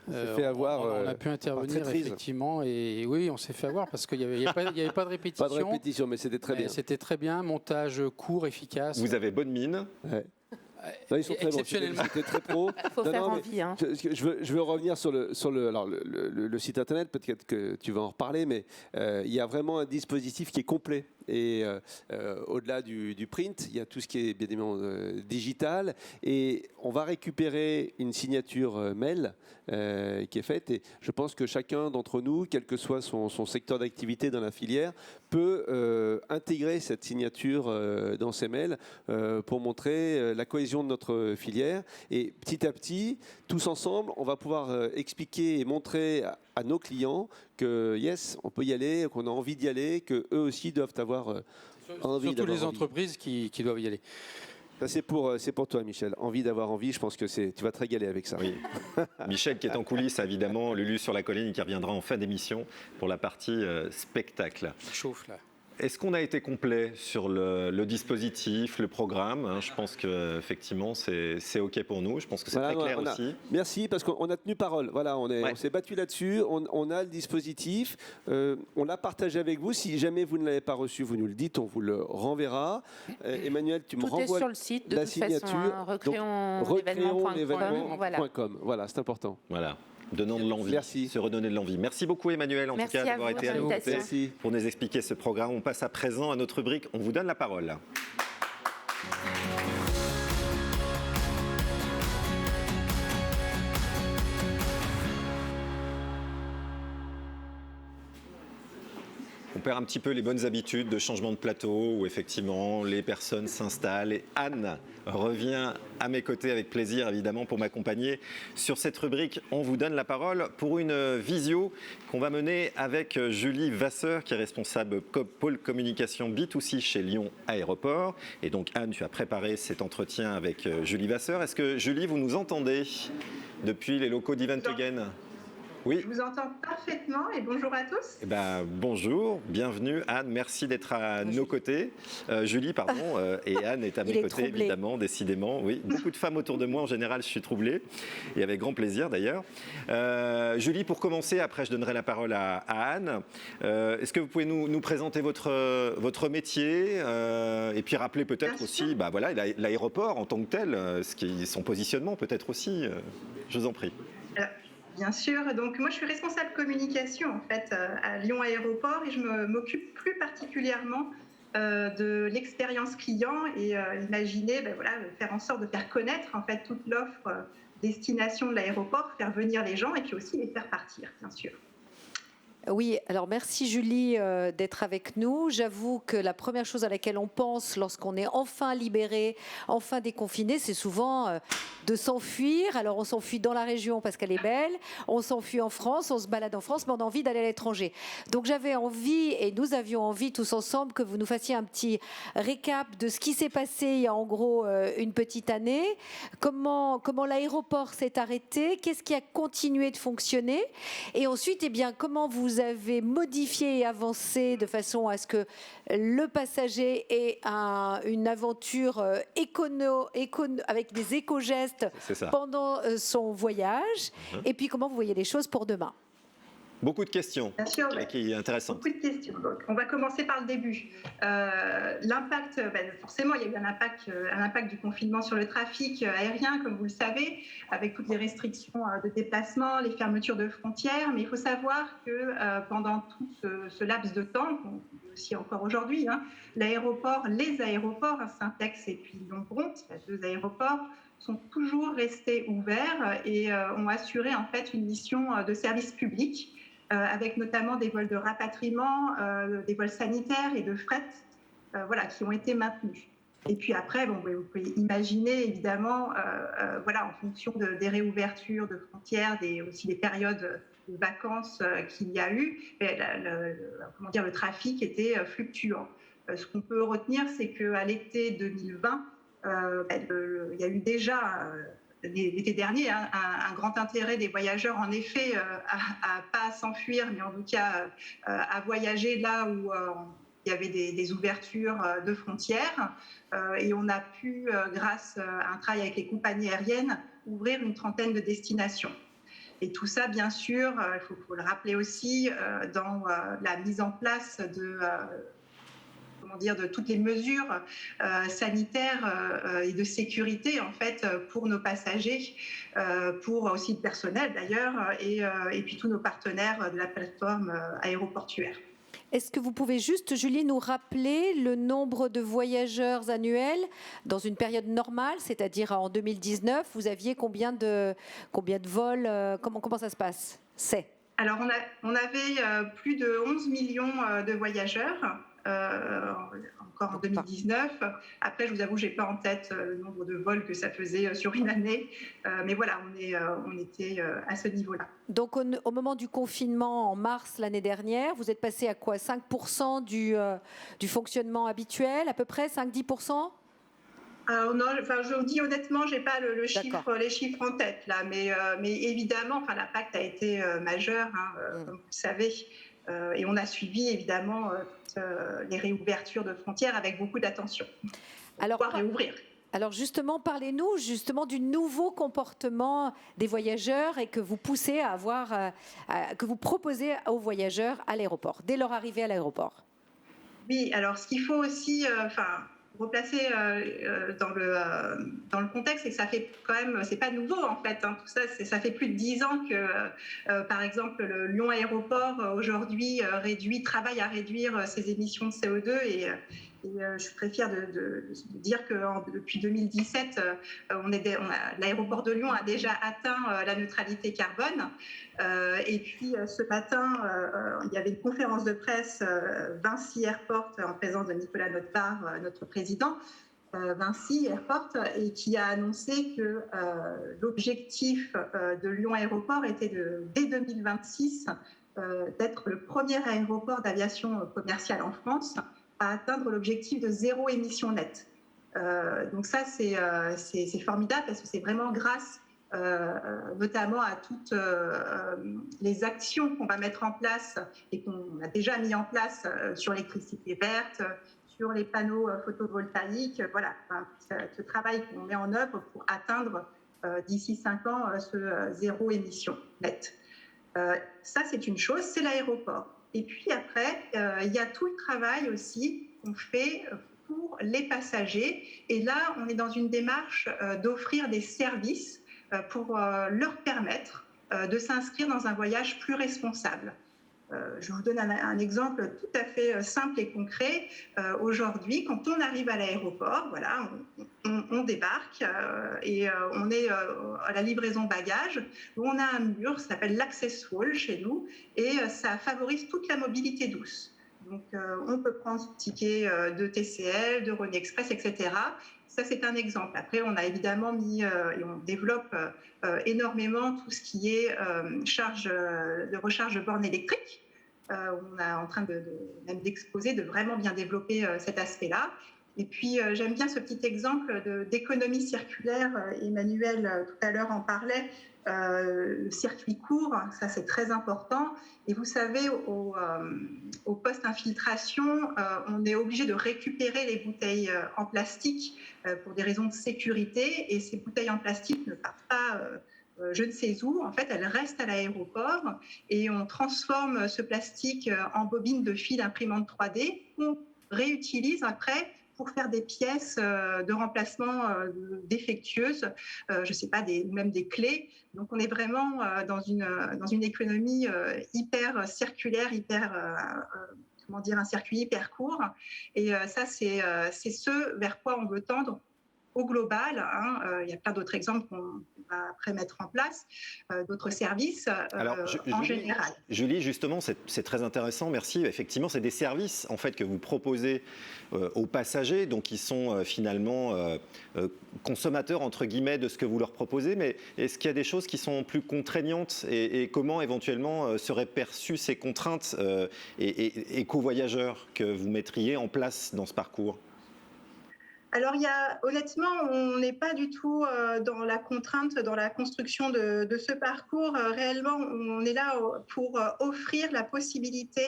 On s'est fait avoir. On a pu intervenir effectivement et oui, on s'est fait avoir parce qu'il n'y avait pas de répétition. Pas de répétition, mais c'était très bien. C'était très bien, montage court, efficace. Vous avez bonne mine. Non, ils sont très bons. C'était très pro. Il faut faire envie. Je veux revenir sur le site internet, peut-être que tu vas en reparler, mais il y a vraiment un dispositif qui est complet. Et au-delà du print, il y a tout ce qui est bien évidemment digital. Et on va récupérer une signature mail qui est faite. Et je pense que chacun d'entre nous, quel que soit son secteur d'activité dans la filière, peut intégrer cette signature dans ses mails pour montrer la cohésion de notre filière. Et petit à petit, tous ensemble, on va pouvoir expliquer et montrer à nos clients que yes, on peut y aller, qu'on a envie d'y aller, qu'eux aussi doivent avoir envie. Surtout les entreprises qui doivent y aller. Ça, c'est pour toi, Michel. Envie d'avoir envie, je pense que tu vas te régaler avec ça. Oui. Michel qui est en coulisses, évidemment, Lulu sur la colline qui reviendra en fin d'émission pour la partie spectacle. Chauffe là. Est-ce qu'on a été complet sur le dispositif, le programme? Je pense qu'effectivement, c'est OK pour nous. Je pense que c'est très clair aussi. Merci, parce qu'on a tenu parole. Voilà, on s'est battu là-dessus. On a le dispositif. On l'a partagé avec vous. Si jamais vous ne l'avez pas reçu, vous nous le dites. On vous le renverra. Emmanuel, tu me renvoies tout est sur le site, de la toute signature. Façon, recréonsl'événement.com. Voilà, c'est important. Voilà. Donnant de l'envie, se redonner de l'envie. Merci beaucoup Emmanuel, en tout cas, d'avoir été à nos côtés pour nous expliquer ce programme. On passe à présent à notre rubrique. On vous donne la parole. On perd un petit peu les bonnes habitudes de changement de plateau où effectivement les personnes s'installent. Et Anne revient à mes côtés avec plaisir évidemment pour m'accompagner sur cette rubrique. On vous donne la parole pour une visio qu'on va mener avec Julie Vasseur qui est responsable pôle communication B2C chez Lyon Aéroport. Et donc Anne, tu as préparé cet entretien avec Julie Vasseur. Est-ce que Julie, vous nous entendez depuis les locaux d'Event Again ? Oui. Je vous entends parfaitement et bonjour à tous. Eh ben, bonjour, bienvenue Anne, merci d'être à nos côtés. Julie, pardon, et Anne est à mes côtés évidemment, décidément. Oui, beaucoup de femmes autour de moi en général, je suis troublé et avec grand plaisir d'ailleurs. Julie, pour commencer, après je donnerai la parole à Anne. Est-ce que vous pouvez nous présenter votre métier et puis rappeler peut-être aussi voilà, l'aéroport en tant que tel, son positionnement peut-être aussi. Je vous en prie. Bien sûr. Donc, moi, je suis responsable communication en fait à Lyon Aéroport et je m'occupe plus particulièrement de l'expérience client et imaginer, faire en sorte de faire connaître en fait toute l'offre destination de l'aéroport, faire venir les gens et puis aussi les faire partir, bien sûr. Oui, alors merci Julie d'être avec nous. J'avoue que la première chose à laquelle on pense lorsqu'on est enfin libéré, enfin déconfiné, c'est souvent de s'enfuir. Alors on s'enfuit dans la région parce qu'elle est belle, on s'enfuit en France, on se balade en France, mais on a envie d'aller à l'étranger. Donc j'avais envie, et nous avions envie tous ensemble, que vous nous fassiez un petit récap de ce qui s'est passé il y a en gros une petite année, comment l'aéroport s'est arrêté, qu'est-ce qui a continué de fonctionner, et ensuite, comment vous avez modifié et avancé de façon à ce que le passager ait une aventure avec des éco-gestes pendant son voyage, et puis comment vous voyez les choses pour demain. Beaucoup de questions, bien sûr, qui est intéressant. Beaucoup de questions. Donc, on va commencer par le début. L'impact, forcément, il y a eu un impact du confinement sur le trafic aérien, comme vous le savez, avec toutes les restrictions de déplacement, les fermetures de frontières. Mais il faut savoir que pendant tout ce laps de temps, aussi encore aujourd'hui, les aéroports, Syntex et puis Lyon-Bronte, deux aéroports, sont toujours restés ouverts et ont assuré en fait une mission de service public. Avec notamment des vols de rapatriement, des vols sanitaires et de fret, qui ont été maintenus. Et puis après, vous pouvez imaginer évidemment, en fonction des réouvertures de frontières, aussi des périodes de vacances qu'il y a eu, le trafic était fluctuant. Ce qu'on peut retenir, c'est qu'à l'été 2020, il y a eu déjà l'été dernier, un grand intérêt des voyageurs, en effet, à pas s'enfuir, mais en tout cas à voyager là où il y avait des ouvertures de frontières. Et on a pu, grâce à un travail avec les compagnies aériennes, ouvrir une trentaine de destinations. Et tout ça, bien sûr, il faut le rappeler aussi, dans la mise en place de toutes les mesures sanitaires et de sécurité en fait pour nos passagers, pour aussi le personnel d'ailleurs, et puis tous nos partenaires de la plateforme aéroportuaire. Est-ce que vous pouvez juste, Julie, nous rappeler le nombre de voyageurs annuels dans une période normale, c'est-à-dire en 2019, vous aviez combien de vols, comment ça se passe ? Alors on avait plus de 11 millions de voyageurs. Encore en 2019. Après, je vous avoue, je n'ai pas en tête le nombre de vols que ça faisait sur une année. Mais voilà, on était à ce niveau-là. Donc, au moment du confinement, en mars l'année dernière, vous êtes passé à quoi ? 5% du fonctionnement habituel, à peu près 5-10% ? Je vous dis honnêtement, je n'ai pas les chiffres en tête, là. Mais évidemment, l'impact a été majeur, comme vous le savez. Et on a suivi évidemment les réouvertures de frontières avec beaucoup d'attention pour pouvoir réouvrir. Alors justement, parlez-nous du nouveau comportement des voyageurs et que vous poussez à avoir, que vous proposez aux voyageurs à l'aéroport, dès leur arrivée à l'aéroport. Oui, alors ce qu'il faut aussi replacer dans le contexte, c'est que ça fait quand même, c'est pas nouveau en fait, tout ça, ça fait plus de 10 ans que, par exemple, le Lyon Aéroport aujourd'hui travaille à réduire ses émissions de CO2 Et je suis très fière de dire que depuis 2017, l'aéroport de Lyon a déjà atteint la neutralité carbone. Et puis ce matin, il y avait une conférence de presse Vinci Airport en présence de Nicolas Notebar, notre président. Vinci Airport, et qui a annoncé que l'objectif de Lyon Aéroport était dès 2026 d'être le premier aéroport d'aviation commerciale en France à atteindre l'objectif de 0 émission nette. Donc ça, c'est formidable parce que c'est vraiment grâce notamment à toutes les actions qu'on va mettre en place et qu'on a déjà mis en place sur l'électricité verte, sur les panneaux photovoltaïques, voilà, ce travail qu'on met en œuvre pour atteindre d'ici 5 ans ce 0 émission nette. Ça, c'est une chose, c'est l'aéroport. Et puis après, il y a tout le travail aussi qu'on fait pour les passagers. Et là, on est dans une démarche d'offrir des services pour leur permettre de s'inscrire dans un voyage plus responsable. Je vous donne un exemple tout à fait simple et concret. Aujourd'hui, quand on arrive à l'aéroport, voilà, on débarque et on est à la livraison bagages, où on a un mur, ça s'appelle l'Access Wall chez nous, et ça favorise toute la mobilité douce. Donc, on peut prendre son ticket de TCL, de Rhône Express, etc. Ça, c'est un exemple. Après, on a évidemment mis et on développe énormément tout ce qui est de recharge de bornes électriques. On est en train même d'exposer, de vraiment bien développer cet aspect-là. Et puis, j'aime bien ce petit exemple d'économie circulaire. Emmanuel, tout à l'heure, en parlait. Le circuit court, ça c'est très important. Et vous savez, au post-infiltration, on est obligé de récupérer les bouteilles en plastique pour des raisons de sécurité. Et ces bouteilles en plastique ne partent pas je ne sais où. En fait, elles restent à l'aéroport et on transforme ce plastique en bobine de fil imprimante 3D qu'on réutilise après pour faire des pièces de remplacement défectueuses, je ne sais pas, même des clés. Donc, on est vraiment dans une économie hyper circulaire, un circuit hyper court. Et ça, c'est ce vers quoi on veut tendre au global. Il y a plein d'autres exemples qu'on va après mettre en place, d'autres services. Alors, en général. Julie, justement, c'est très intéressant, merci. Effectivement, c'est des services en fait que vous proposez aux passagers, donc qui sont finalement consommateurs entre guillemets de ce que vous leur proposez. Mais est-ce qu'il y a des choses qui sont plus contraignantes et comment éventuellement seraient perçues ces contraintes et co-voyageurs que vous mettriez en place dans ce parcours ? Alors, honnêtement, on n'est pas du tout dans la contrainte, dans la construction de ce parcours. Réellement, on est là pour offrir la possibilité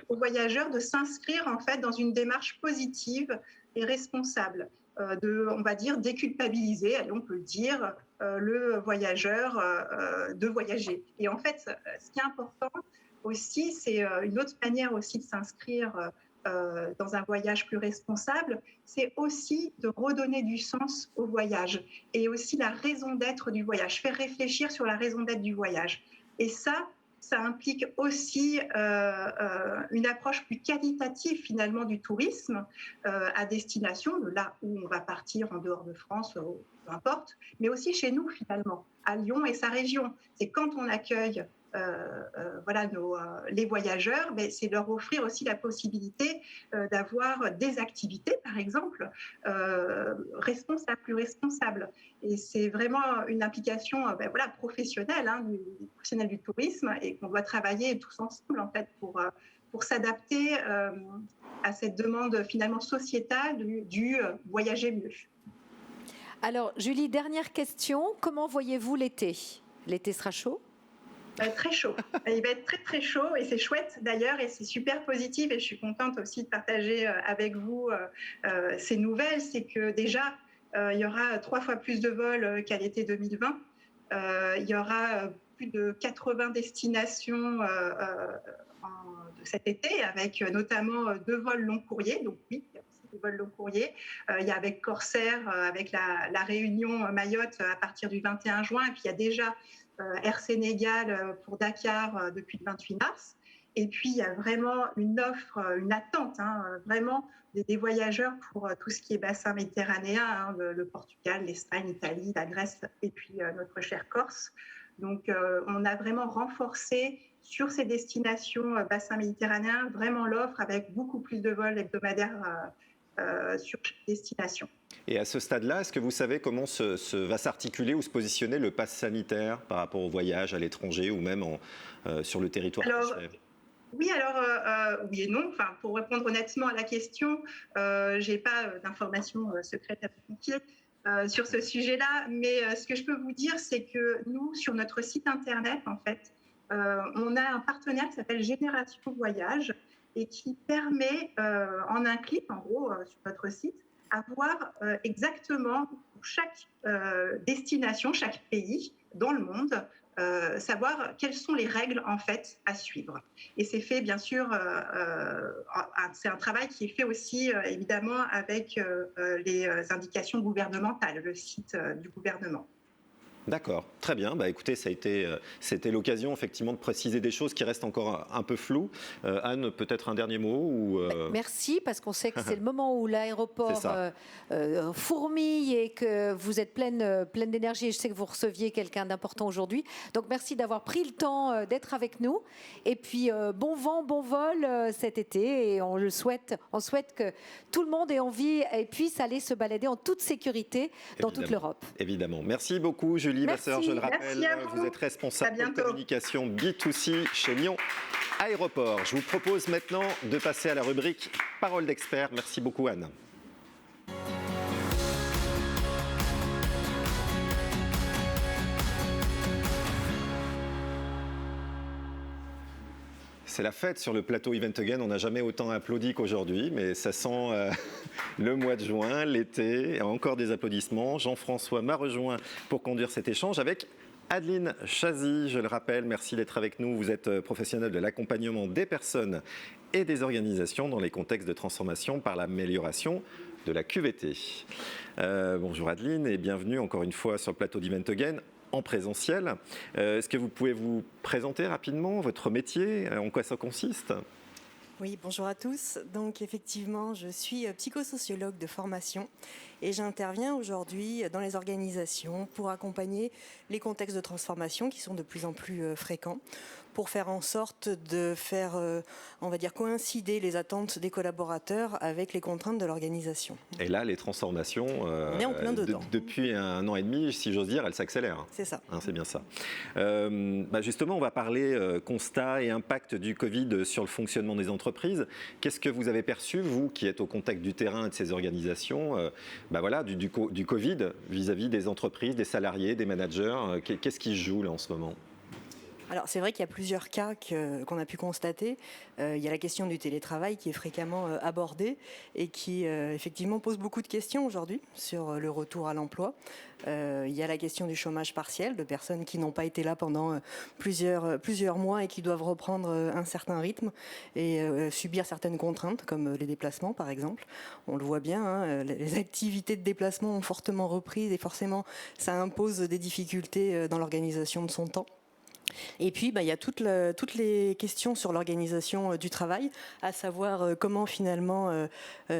aux voyageurs de s'inscrire en fait dans une démarche positive et responsable, on va dire, déculpabiliser, allez, on peut le dire, le voyageur de voyager. Et en fait, ce qui est important aussi, c'est une autre manière aussi de s'inscrire dans un voyage plus responsable, c'est aussi de redonner du sens au voyage et aussi la raison d'être du voyage, faire réfléchir sur la raison d'être du voyage. Et ça implique aussi une approche plus qualitative finalement du tourisme à destination, de là où on va partir en dehors de France, peu importe, mais aussi chez nous finalement, à Lyon et sa région. C'est quand on accueille les voyageurs, mais c'est leur offrir aussi la possibilité d'avoir des activités, par exemple, plus responsables. Et c'est vraiment une implication professionnelle, du professionnel du tourisme, et qu'on doit travailler tous ensemble en fait pour s'adapter à cette demande finalement sociétale du voyager mieux. Alors, Julie, dernière question. Comment voyez-vous l'été ? L'été sera chaud ? Très chaud. Il va être très très chaud et c'est chouette d'ailleurs et c'est super positif et je suis contente aussi de partager avec vous ces nouvelles. C'est que déjà, il y aura 3 fois plus de vols qu'à l'été 2020. Il y aura plus de 80 destinations de cet été avec notamment 2 vols long courriers. Donc oui, il y a aussi des vols long courriers. Il y a avec Corsair, avec la Réunion Mayotte à partir du 21 juin et puis il y a déjà Air Sénégal pour Dakar depuis le 28 mars. Et puis, il y a vraiment une offre, une attente, vraiment des voyageurs pour tout ce qui est bassin méditerranéen, le Portugal, l'Espagne, l'Italie, la Grèce et puis notre chère Corse. Donc, on a vraiment renforcé sur ces destinations bassin méditerranéen vraiment l'offre avec beaucoup plus de vols hebdomadaires sur chaque destination. Et à ce stade-là, est-ce que vous savez comment va s'articuler ou se positionner le pass sanitaire par rapport au voyage à l'étranger ou même sur le territoire français ? Oui, alors oui et non. Enfin, pour répondre honnêtement à la question, je n'ai pas d'informations secrètes à vous confier sur ce sujet-là. Mais ce que je peux vous dire, c'est que nous, sur notre site internet, en fait, on a un partenaire qui s'appelle Génération Voyage et qui permet, en un clic, en gros, sur notre site, à voir exactement pour chaque destination, chaque pays dans le monde, savoir quelles sont les règles en fait à suivre. Et c'est fait bien sûr, c'est un travail qui est fait aussi évidemment avec les indications gouvernementales, le site du gouvernement. D'accord, très bien. Bah, écoutez, c'était l'occasion effectivement de préciser des choses qui restent encore un peu floues. Anne, peut-être un dernier mot ou Merci, parce qu'on sait que c'est le moment où l'aéroport fourmille et que vous êtes pleine d'énergie. Et je sais que vous receviez quelqu'un d'important aujourd'hui. Donc merci d'avoir pris le temps d'être avec nous. Et puis bon vent, bon vol cet été. Et on souhaite que tout le monde ait envie et puisse aller se balader en toute sécurité dans toute l'Europe. Évidemment. Merci beaucoup, Julie Vasseur. Je le rappelle, vous êtes responsable de communication B2C chez Lyon Aéroport. Je vous propose maintenant de passer à la rubrique Parole d'expert. Merci beaucoup, Anne. C'est la fête sur le plateau Event Again. On n'a jamais autant applaudi qu'aujourd'hui, mais ça sent le mois de juin, l'été. Encore des applaudissements. Jean-François m'a rejoint pour conduire cet échange avec Adeline Chazy. Je le rappelle, merci d'être avec nous. Vous êtes professionnelle de l'accompagnement des personnes et des organisations dans les contextes de transformation par l'amélioration de la QVT. Bonjour Adeline et bienvenue encore une fois sur le plateau d'Event Again en présentiel. Est-ce que vous pouvez vous présenter rapidement votre métier, en quoi ça consiste ? Oui, bonjour à tous. Donc effectivement, je suis psychosociologue de formation et j'interviens aujourd'hui dans les organisations pour accompagner les contextes de transformation qui sont de plus en plus fréquents, pour faire en sorte de faire, on va dire, coïncider les attentes des collaborateurs avec les contraintes de l'organisation. Et là, les transformations, on est en plein dedans. Depuis 1 an et demi, si j'ose dire, elles s'accélèrent. C'est ça. C'est bien ça. Justement, on va parler constat et impact du Covid sur le fonctionnement des entreprises. Qu'est-ce que vous avez perçu, vous, qui êtes au contact du terrain et de ces organisations, du Covid vis-à-vis des entreprises, des salariés, des managers? Qu'est-ce qui se joue là en ce moment ? Alors c'est vrai qu'il y a plusieurs cas qu'on a pu constater. Il y a la question du télétravail qui est fréquemment abordée et qui effectivement pose beaucoup de questions aujourd'hui sur le retour à l'emploi. Il y a la question du chômage partiel, de personnes qui n'ont pas été là pendant plusieurs mois et qui doivent reprendre un certain rythme et subir certaines contraintes comme les déplacements par exemple. On le voit bien, les activités de déplacement ont fortement repris et forcément ça impose des difficultés dans l'organisation de son temps. Et puis, il y a toutes les questions sur l'organisation du travail, à savoir comment finalement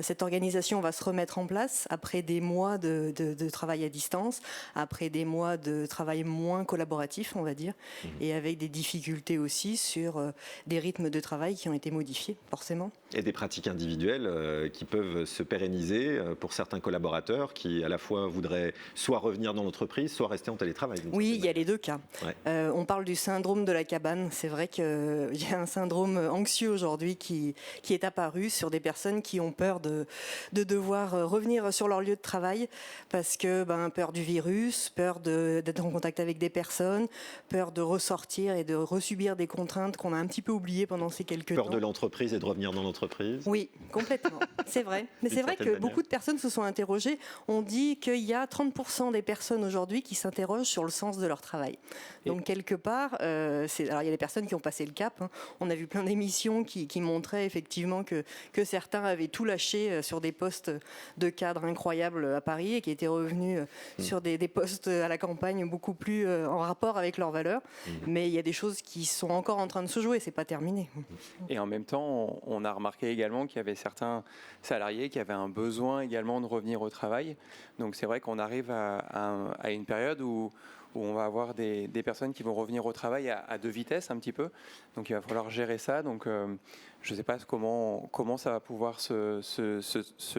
cette organisation va se remettre en place après des mois de travail à distance, après des mois de travail moins collaboratif, on va dire, et avec des difficultés aussi sur des rythmes de travail qui ont été modifiés, forcément. Et des pratiques individuelles qui peuvent se pérenniser pour certains collaborateurs qui, à la fois, voudraient soit revenir dans l'entreprise, soit rester en télétravail. Oui, il y a les deux cas. Ouais. On parle du syndrome de la cabane. C'est vrai qu'il y a un syndrome anxieux aujourd'hui qui est apparu sur des personnes qui ont peur de devoir revenir sur leur lieu de travail parce que peur du virus, peur d'être en contact avec des personnes, peur de ressortir et de resubir des contraintes qu'on a un petit peu oubliées pendant ces quelques temps. Peur de l'entreprise et de revenir dans l'entreprise. Oui, complètement. C'est vrai. Mais c'est vrai que beaucoup de personnes se sont interrogées. On dit qu'il y a 30% des personnes aujourd'hui qui s'interrogent sur le sens de leur travail. Donc quelque part, part, alors il y a les personnes qui ont passé le cap. Hein. On a vu plein d'émissions qui montraient effectivement que certains avaient tout lâché sur des postes de cadre incroyables à Paris et qui étaient revenus sur des postes à la campagne beaucoup plus en rapport avec leurs valeurs. Mais il y a des choses qui sont encore en train de se jouer, c'est pas terminé. Et en même temps, on a remarqué également qu'il y avait certains salariés qui avaient un besoin également de revenir au travail. Donc c'est vrai qu'on arrive à une période où on va avoir des personnes qui vont revenir au travail à deux vitesses un petit peu. Donc il va falloir gérer ça. Donc je ne sais pas comment ça va pouvoir se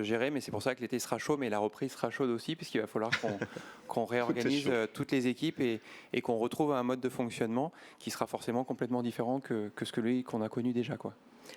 gérer, mais c'est pour ça que l'été sera chaud, mais la reprise sera chaude aussi, puisqu'il va falloir qu'on réorganise toutes les équipes et qu'on retrouve un mode de fonctionnement qui sera forcément complètement différent que celui qu'on a connu déjà, quoi.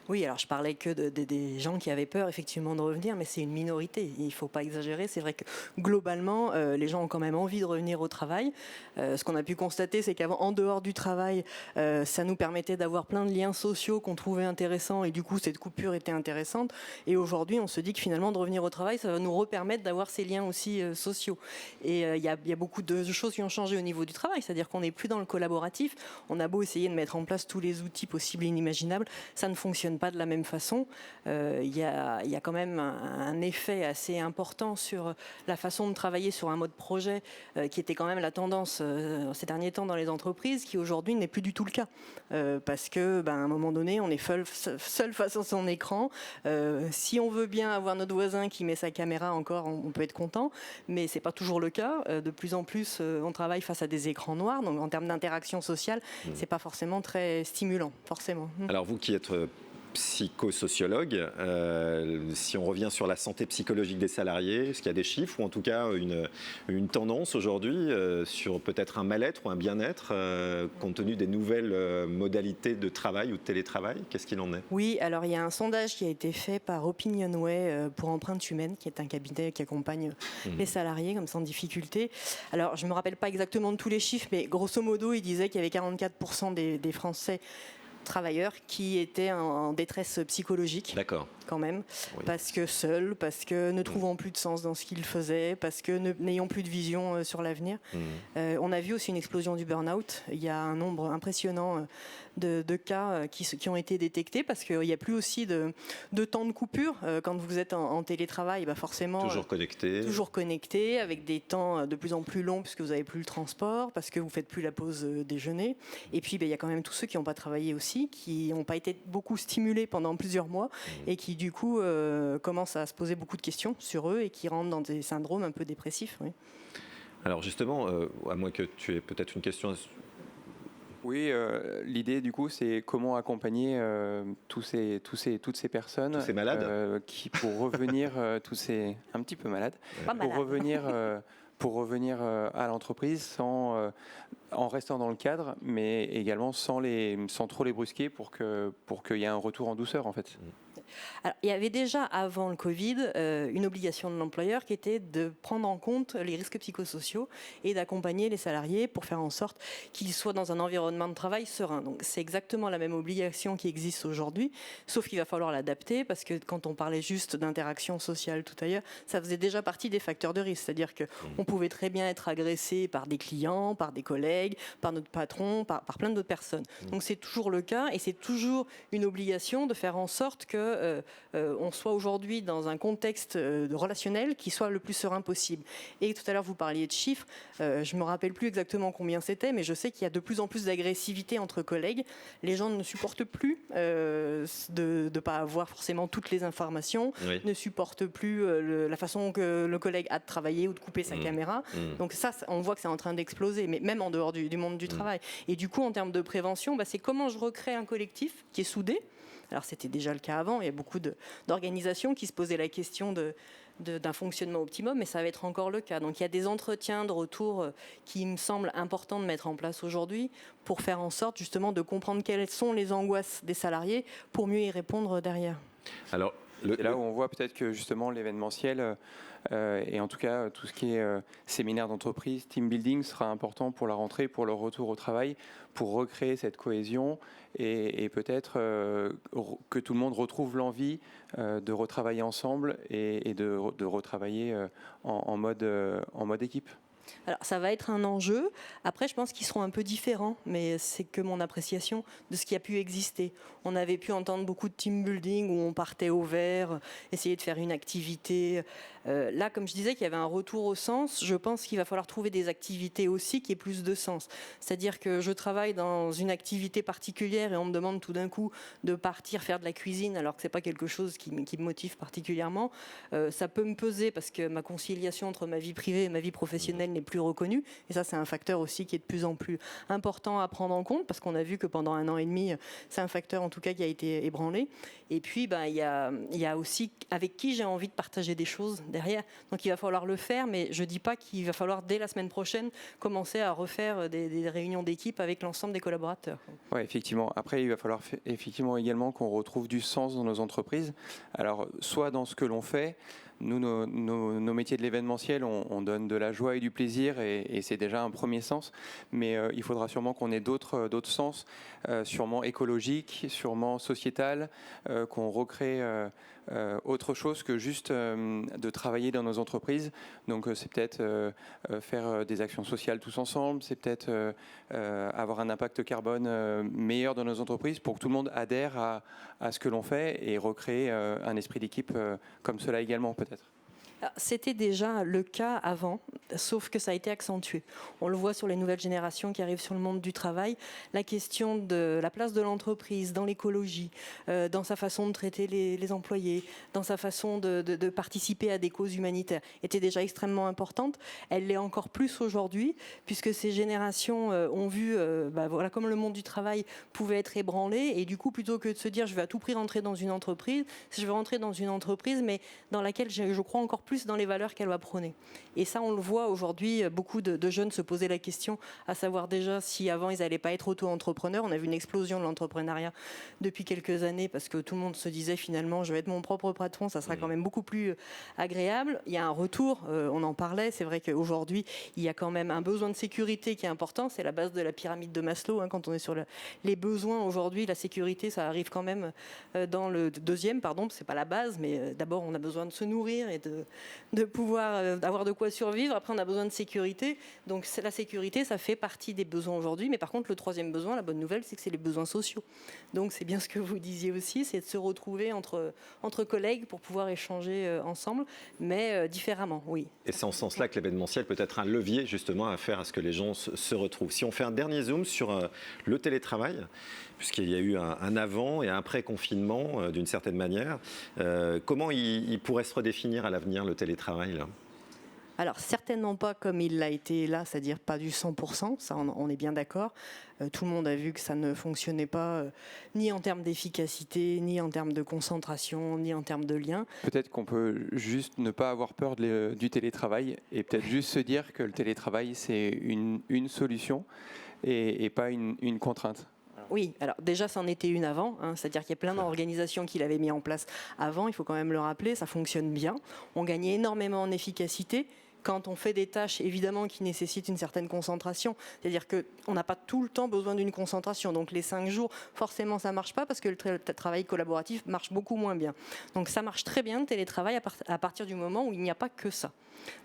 Oui, alors je parlais que des gens qui avaient peur effectivement de revenir, mais c'est une minorité. Il ne faut pas exagérer. C'est vrai que globalement, les gens ont quand même envie de revenir au travail. Ce qu'on a pu constater, c'est qu'avant, en dehors du travail, ça nous permettait d'avoir plein de liens sociaux qu'on trouvait intéressants et du coup, cette coupure était intéressante. Et aujourd'hui, on se dit que finalement, de revenir au travail, ça va nous repermettre d'avoir ces liens aussi sociaux. Et il y a beaucoup de choses qui ont changé au niveau du travail, c'est-à-dire qu'on n'est plus dans le collaboratif. On a beau essayer de mettre en place tous les outils possibles et inimaginables, ça ne fonctionne pas de la même façon. Il y a quand même un effet assez important sur la façon de travailler sur un mode projet qui était quand même la tendance ces derniers temps dans les entreprises, qui aujourd'hui n'est plus du tout le cas. Parce que, à un moment donné, on est seul face à son écran. Si on veut bien avoir notre voisin qui met sa caméra encore, on peut être content, mais c'est pas toujours le cas. De plus en plus, on travaille face à des écrans noirs, donc en termes d'interaction sociale, c'est pas forcément très stimulant, forcément. Alors vous qui êtes psychosociologue, si on revient sur la santé psychologique des salariés, est-ce qu'il y a des chiffres ou en tout cas une tendance aujourd'hui sur peut-être un mal-être ou un bien-être compte tenu des nouvelles modalités de travail ou de télétravail? Qu'est-ce qu'il en est? Oui, alors il y a un sondage qui a été fait par Opinionway pour Empreinte Humaine, qui est un cabinet qui accompagne les salariés comme sans difficulté. Alors je ne me rappelle pas exactement de tous les chiffres, mais grosso modo, il disait qu'il y avait 44% des Français travailleurs qui étaient en détresse psychologique. D'accord. Quand même, oui. Parce que seuls, parce que ne trouvant plus de sens dans ce qu'ils faisaient, parce que n'ayant plus de vision sur l'avenir. On a vu aussi une explosion du burn-out. Il y a un nombre impressionnant de cas qui ont été détectés parce qu'il n'y a plus aussi de temps de coupure. Quand vous êtes en télétravail, forcément... Toujours connecté. Toujours connecté, avec des temps de plus en plus longs puisque vous n'avez plus le transport, parce que vous ne faites plus la pause déjeuner. Et puis, il y a quand même tous ceux qui n'ont pas travaillé aussi, qui n'ont pas été beaucoup stimulés pendant plusieurs mois et qui, du coup, commencent à se poser beaucoup de questions sur eux et qui rentrent dans des syndromes un peu dépressifs. Oui. Alors justement, à moins que tu aies peut-être une question... Oui, l'idée du coup, c'est comment accompagner toutes ces personnes, tous ces malades, qui pour revenir, un petit peu malades, pour revenir à l'entreprise en restant dans le cadre, mais également sans trop les brusquer pour qu'il y ait un retour en douceur en fait. Alors, il y avait déjà avant le Covid une obligation de l'employeur qui était de prendre en compte les risques psychosociaux et d'accompagner les salariés pour faire en sorte qu'ils soient dans un environnement de travail serein. Donc c'est exactement la même obligation qui existe aujourd'hui, sauf qu'il va falloir l'adapter parce que quand on parlait juste d'interaction sociale tout à l'heure, ça faisait déjà partie des facteurs de risque. C'est-à-dire qu'on pouvait très bien être agressé par des clients, par des collègues, par notre patron, par plein d'autres personnes. Donc c'est toujours le cas et c'est toujours une obligation de faire en sorte que on soit aujourd'hui dans un contexte relationnel qui soit le plus serein possible. Et tout à l'heure, vous parliez de chiffres. Je ne me rappelle plus exactement combien c'était, mais je sais qu'il y a de plus en plus d'agressivité entre collègues. Les gens ne supportent plus de ne pas avoir forcément toutes les informations, ne supportent plus la façon que le collègue a de travailler ou de couper sa caméra. Donc ça, on voit que c'est en train d'exploser, mais même en dehors du monde du travail. Et du coup, en termes de prévention, c'est comment je recrée un collectif qui est soudé. Alors c'était déjà le cas avant, il y a beaucoup d'organisations qui se posaient la question d'un fonctionnement optimum, mais ça va être encore le cas. Donc il y a des entretiens de retour qui me semblent importants de mettre en place aujourd'hui pour faire en sorte justement de comprendre quelles sont les angoisses des salariés pour mieux y répondre derrière. Alors, c'est là où on voit peut-être que justement l'événementiel et en tout cas tout ce qui est séminaire d'entreprise, team building sera important pour la rentrée, pour le retour au travail, pour recréer cette cohésion et peut-être que tout le monde retrouve l'envie de retravailler ensemble et de retravailler en mode équipe. Alors, ça va être un enjeu. Après, je pense qu'ils seront un peu différents, mais c'est que mon appréciation de ce qui a pu exister. On avait pu entendre beaucoup de team building où on partait au vert, essayer de faire une activité. Là, comme je disais, qu'il y avait un retour au sens, je pense qu'il va falloir trouver des activités aussi qui aient plus de sens. C'est-à-dire que je travaille dans une activité particulière et on me demande tout d'un coup de partir faire de la cuisine alors que c'est pas quelque chose qui me motive particulièrement. Ça peut me peser parce que ma conciliation entre ma vie privée et ma vie professionnelle n'est plus reconnue. Et ça, c'est un facteur aussi qui est de plus en plus important à prendre en compte parce qu'on a vu que pendant 1 an et demi, c'est un facteur en tout cas qui a été ébranlé. Et puis, il y a aussi avec qui j'ai envie de partager des choses derrière. Donc, il va falloir le faire, mais je ne dis pas qu'il va falloir dès la semaine prochaine commencer à refaire des réunions d'équipe avec l'ensemble des collaborateurs. Oui, effectivement. Après, il va falloir effectivement également qu'on retrouve du sens dans nos entreprises. Alors, soit dans ce que l'on fait. Nous, nos métiers de l'événementiel, on donne de la joie et du plaisir et c'est déjà un premier sens. Mais il faudra sûrement qu'on ait d'autres sens, sûrement écologiques, sûrement sociétales, qu'on recrée autre chose que juste de travailler dans nos entreprises. Donc c'est peut-être faire des actions sociales tous ensemble, c'est peut-être avoir un impact carbone meilleur dans nos entreprises pour que tout le monde adhère à ce que l'on fait et recréer un esprit d'équipe comme cela également peut-être. C'était déjà le cas avant, sauf que ça a été accentué. On le voit sur les nouvelles générations qui arrivent sur le monde du travail. La question de la place de l'entreprise dans l'écologie, dans sa façon de traiter les employés, dans sa façon de participer à des causes humanitaires, était déjà extrêmement importante. Elle l'est encore plus aujourd'hui, puisque ces générations ont vu voilà, comme le monde du travail pouvait être ébranlé. Et du coup, plutôt que de se dire je vais à tout prix rentrer dans une entreprise, je vais rentrer dans une entreprise, mais dans laquelle je crois encore plus dans les valeurs qu'elle va prôner. Et ça, on le voit aujourd'hui, beaucoup de jeunes se posaient la question, à savoir déjà si avant ils n'allaient pas être auto-entrepreneurs. On a vu une explosion de l'entrepreneuriat depuis quelques années parce que tout le monde se disait finalement je vais être mon propre patron, ça sera quand même beaucoup plus agréable. Il y a un retour, on en parlait, c'est vrai qu'aujourd'hui il y a quand même un besoin de sécurité qui est important, c'est la base de la pyramide de Maslow, hein, quand on est sur les besoins aujourd'hui, la sécurité ça arrive quand même dans le deuxième, c'est pas la base, mais d'abord on a besoin de se nourrir et de pouvoir avoir de quoi survivre. Après, on a besoin de sécurité. Donc, la sécurité, ça fait partie des besoins aujourd'hui. Mais par contre, le troisième besoin, la bonne nouvelle, c'est que c'est les besoins sociaux. Donc, c'est bien ce que vous disiez aussi, c'est de se retrouver entre collègues pour pouvoir échanger ensemble, mais différemment, oui. Et c'est en ce sens-là que l'événementiel peut être un levier, justement, à faire à ce que les gens se retrouvent. Si on fait un dernier zoom sur le télétravail, puisqu'il y a eu un avant et un après-confinement, d'une certaine manière, comment il pourrait se redéfinir à l'avenir, le télétravail là ? Alors, certainement pas comme il l'a été là, c'est-à-dire pas du 100%, ça on est bien d'accord. Tout le monde a vu que ça ne fonctionnait pas, ni en termes d'efficacité, ni en termes de concentration, ni en termes de lien. Peut-être qu'on peut juste ne pas avoir peur du télétravail et peut-être juste se dire que le télétravail, c'est une solution et pas une contrainte. Oui, alors déjà, c'en était une avant, hein, c'est-à-dire qu'il y a plein d'organisations qui l'avaient mis en place avant, il faut quand même le rappeler, ça fonctionne bien. On gagnait énormément en efficacité. Quand on fait des tâches, évidemment, qui nécessitent une certaine concentration, c'est-à-dire qu'on n'a pas tout le temps besoin d'une concentration. Donc les 5 jours, forcément, ça ne marche pas parce que le travail collaboratif marche beaucoup moins bien. Donc ça marche très bien, le télétravail, à partir du moment où il n'y a pas que ça.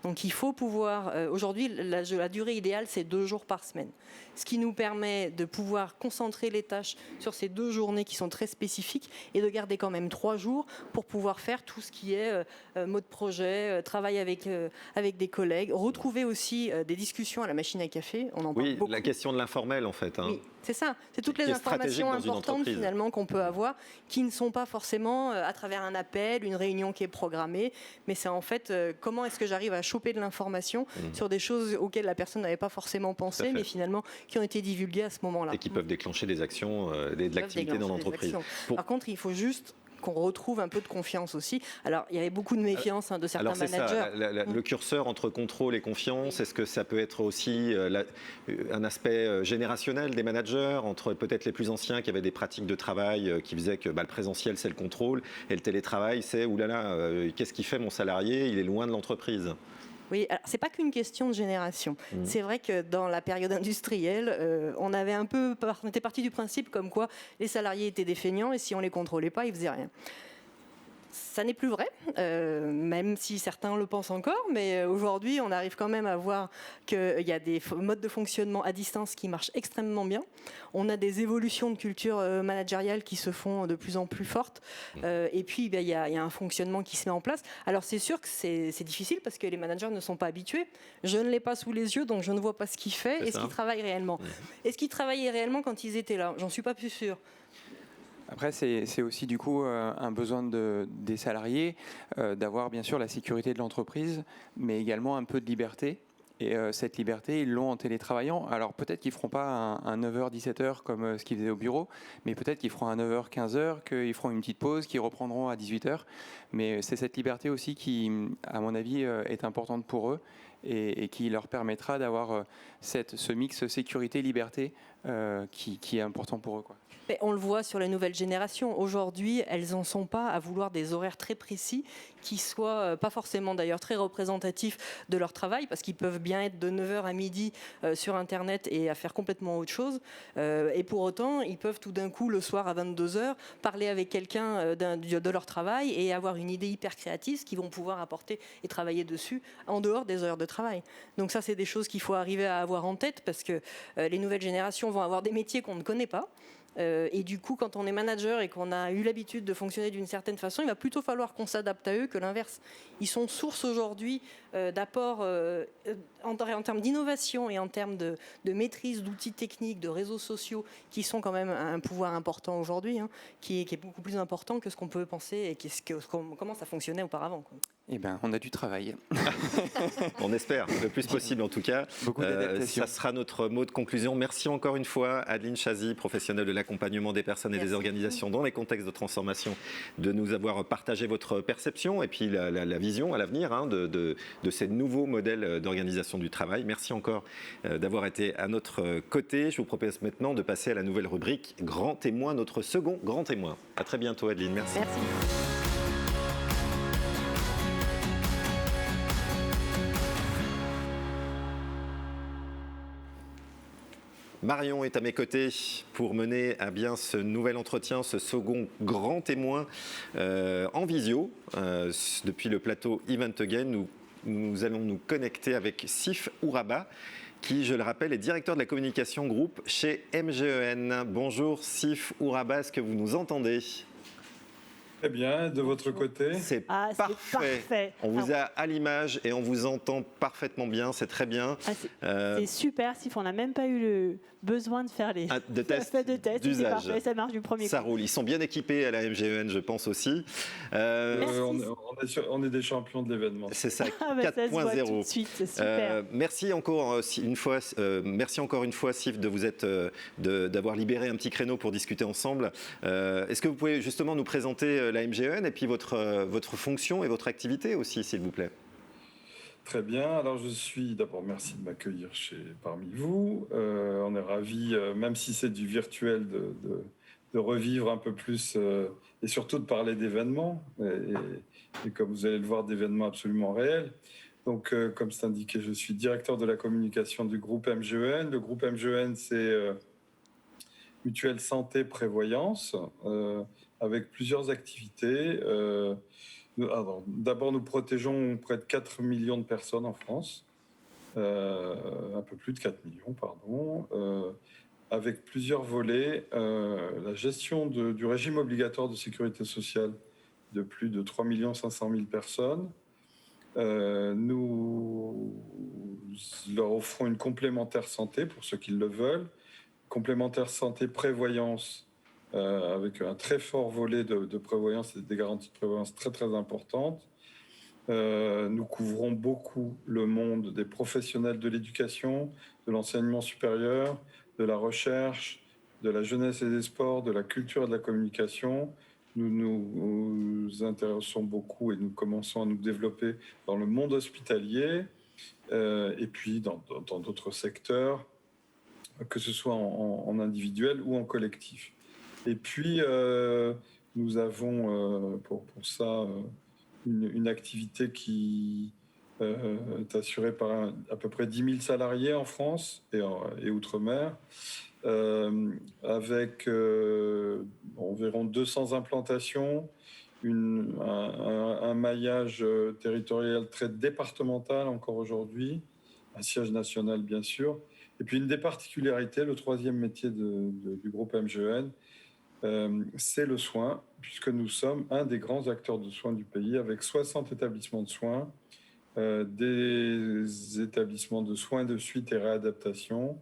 Donc il faut pouvoir, aujourd'hui, la durée idéale, c'est 2 jours par semaine. Ce qui nous permet de pouvoir concentrer les tâches sur ces 2 journées qui sont très spécifiques et de garder quand même 3 jours pour pouvoir faire tout ce qui est mode projet, travail avec des collègues, retrouver aussi des discussions à la machine à café. On en parle beaucoup. La question de l'informel en fait. Hein. Oui, c'est ça. C'est toutes les informations importantes finalement qu'on peut avoir qui ne sont pas forcément à travers un appel, une réunion qui est programmée, mais c'est en fait comment est-ce que j'arrive à choper de l'information sur des choses auxquelles la personne n'avait pas forcément pensé, mais finalement qui ont été divulguées à ce moment-là. Et qui peuvent déclencher des actions, de l'activité dans l'entreprise. Par contre, il faut juste qu'on retrouve un peu de confiance aussi. Alors, il y avait beaucoup de méfiance de certains managers. Le curseur entre contrôle et confiance, est-ce que ça peut être aussi un aspect générationnel des managers, entre peut-être les plus anciens qui avaient des pratiques de travail qui faisaient que le présentiel, c'est le contrôle, et le télétravail, c'est, oulala, qu'est-ce qui fait mon salarié ? Il est loin de l'entreprise. Oui, alors c'est pas qu'une question de génération. C'est vrai que dans la période industrielle, on était parti du principe comme quoi les salariés étaient des feignants et si on les contrôlait pas, ils faisaient rien. ça n'est plus vrai, même si certains le pensent encore, mais aujourd'hui, on arrive quand même à voir qu'il y a des modes de fonctionnement à distance qui marchent extrêmement bien. On a des évolutions de culture managériale qui se font de plus en plus fortes, et puis il y a un fonctionnement qui se met en place. Alors c'est sûr que c'est difficile parce que les managers ne sont pas habitués. Je ne l'ai pas sous les yeux, donc je ne vois pas ce qu'il fait. Est-ce qu'il travaille réellement ? Est-ce qu'il travaillait réellement quand ils étaient là ? J'en suis pas plus sûre. Après, c'est aussi du coup un besoin des salariés d'avoir bien sûr la sécurité de l'entreprise, mais également un peu de liberté. Et cette liberté, ils l'ont en télétravaillant. Alors peut-être qu'ils ne feront pas un 9h-17h comme ce qu'ils faisaient au bureau, mais peut-être qu'ils feront un 9h-15h, qu'ils feront une petite pause, qu'ils reprendront à 18h. Mais c'est cette liberté aussi qui, à mon avis, est importante pour eux et qui leur permettra d'avoir ce mix sécurité-liberté qui est important pour eux, quoi. Mais on le voit sur les nouvelles générations. Aujourd'hui, elles n'en sont pas à vouloir des horaires très précis qui soient pas forcément d'ailleurs très représentatifs de leur travail, parce qu'ils peuvent bien être de 9h à midi sur Internet et à faire complètement autre chose. Et pour autant, ils peuvent tout d'un coup, le soir à 22h, parler avec quelqu'un de leur travail et avoir une idée hyper créative qu'ils vont pouvoir apporter et travailler dessus en dehors des heures de travail. Donc ça, c'est des choses qu'il faut arriver à avoir en tête, parce que les nouvelles générations vont avoir des métiers qu'on ne connaît pas. Et du coup, quand on est manager et qu'on a eu l'habitude de fonctionner d'une certaine façon, il va plutôt falloir qu'on s'adapte à eux que l'inverse. Ils sont source aujourd'hui d'apports en termes d'innovation et en termes de maîtrise d'outils techniques, de réseaux sociaux, qui sont quand même un pouvoir important aujourd'hui, qui est beaucoup plus important que ce qu'on peut penser et comment ça fonctionnait auparavant, quoi. Eh bien, on a du travail. On espère, le plus possible en tout cas. Beaucoup d'adaptation. Ça sera notre mot de conclusion. Merci encore une fois, Adeline Chazy, professionnelle de l'accompagnement des personnes et des organisations dans les contextes de transformation, de nous avoir partagé votre perception et puis la vision à l'avenir de ces nouveaux modèles d'organisation du travail. Merci encore d'avoir été à notre côté. Je vous propose maintenant de passer à la nouvelle rubrique Grand Témoin, notre second grand témoin. À très bientôt, Adeline. Merci. Merci. Marion est à mes côtés pour mener à bien ce nouvel entretien, ce second grand témoin en visio. Depuis le plateau Event Again, nous allons nous connecter avec Sif Ouraba, qui, je le rappelle, est directeur de la communication groupe chez MGEN. Bonjour Sif Ouraba, est-ce que vous nous entendez ? Très bien, de votre côté. C'est parfait. On vous a à l'image et on vous entend parfaitement bien, c'est très bien. C'est super, Sif, on n'a même pas eu le besoin de faire de tests d'usage. C'est parfait, ça marche du premier coup. Ça roule, ils sont bien équipés à la MGEN, je pense aussi. On est des champions de l'événement. C'est ça, 4.0. Tout de suite, c'est super. Merci encore une fois, Sif, d'avoir libéré un petit créneau pour discuter ensemble. Est-ce que vous pouvez justement nous présenter la MGEN et puis votre fonction et votre activité aussi, s'il vous plaît? Très bien. Alors, d'abord, merci de m'accueillir parmi vous. On est ravis, même si c'est du virtuel, de revivre un peu plus et surtout de parler d'événements. Et comme vous allez le voir, d'événements absolument réels. Donc, comme c'est indiqué, je suis directeur de la communication du groupe MGEN. Le groupe MGEN, c'est Mutuelle Santé Prévoyance, avec plusieurs activités. D'abord, nous protégeons près de 4 millions de personnes en France, un peu plus de 4 millions, pardon, avec plusieurs volets. La gestion du régime obligatoire de sécurité sociale de plus de 3 500 000 personnes. Nous leur offrons une complémentaire santé pour ceux qui le veulent, complémentaire santé prévoyance, avec un très fort volet de prévoyance et des garanties de prévoyance très très importantes. Nous couvrons beaucoup le monde des professionnels de l'éducation, de l'enseignement supérieur, de la recherche, de la jeunesse et des sports, de la culture et de la communication. Nous nous intéressons beaucoup et nous commençons à nous développer dans le monde hospitalier et puis dans d'autres secteurs, que ce soit en individuel ou en collectif. Et puis, nous avons pour ça une activité qui est assurée par à peu près 10 000 salariés en France et outre-mer, avec environ 200 implantations un maillage territorial très départemental encore aujourd'hui, un siège national bien sûr, et puis une des particularités, le troisième métier du groupe MGEN, c'est le soin, puisque nous sommes un des grands acteurs de soins du pays, avec 60 établissements de soins, des établissements de soins de suite et réadaptation,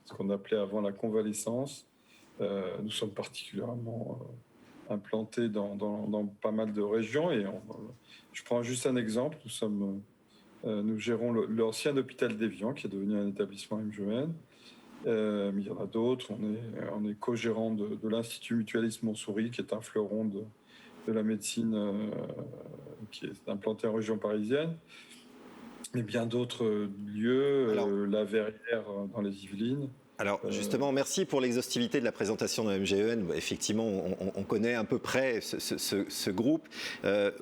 ce qu'on appelait avant la convalescence. Nous sommes particulièrement implantés dans pas mal de régions, et je prends juste un exemple. Nous gérons l'ancien hôpital d'Évian, qui est devenu un établissement MGEN. Mais il y en a d'autres. On est co-gérant de l'Institut Mutualiste Montsouris, qui est un fleuron de la médecine qui est implanté en région parisienne. Et bien d'autres lieux, la Verrière dans les Yvelines. Alors justement, merci pour l'exhaustivité de la présentation de MGEN. Effectivement, on connaît à peu près ce groupe.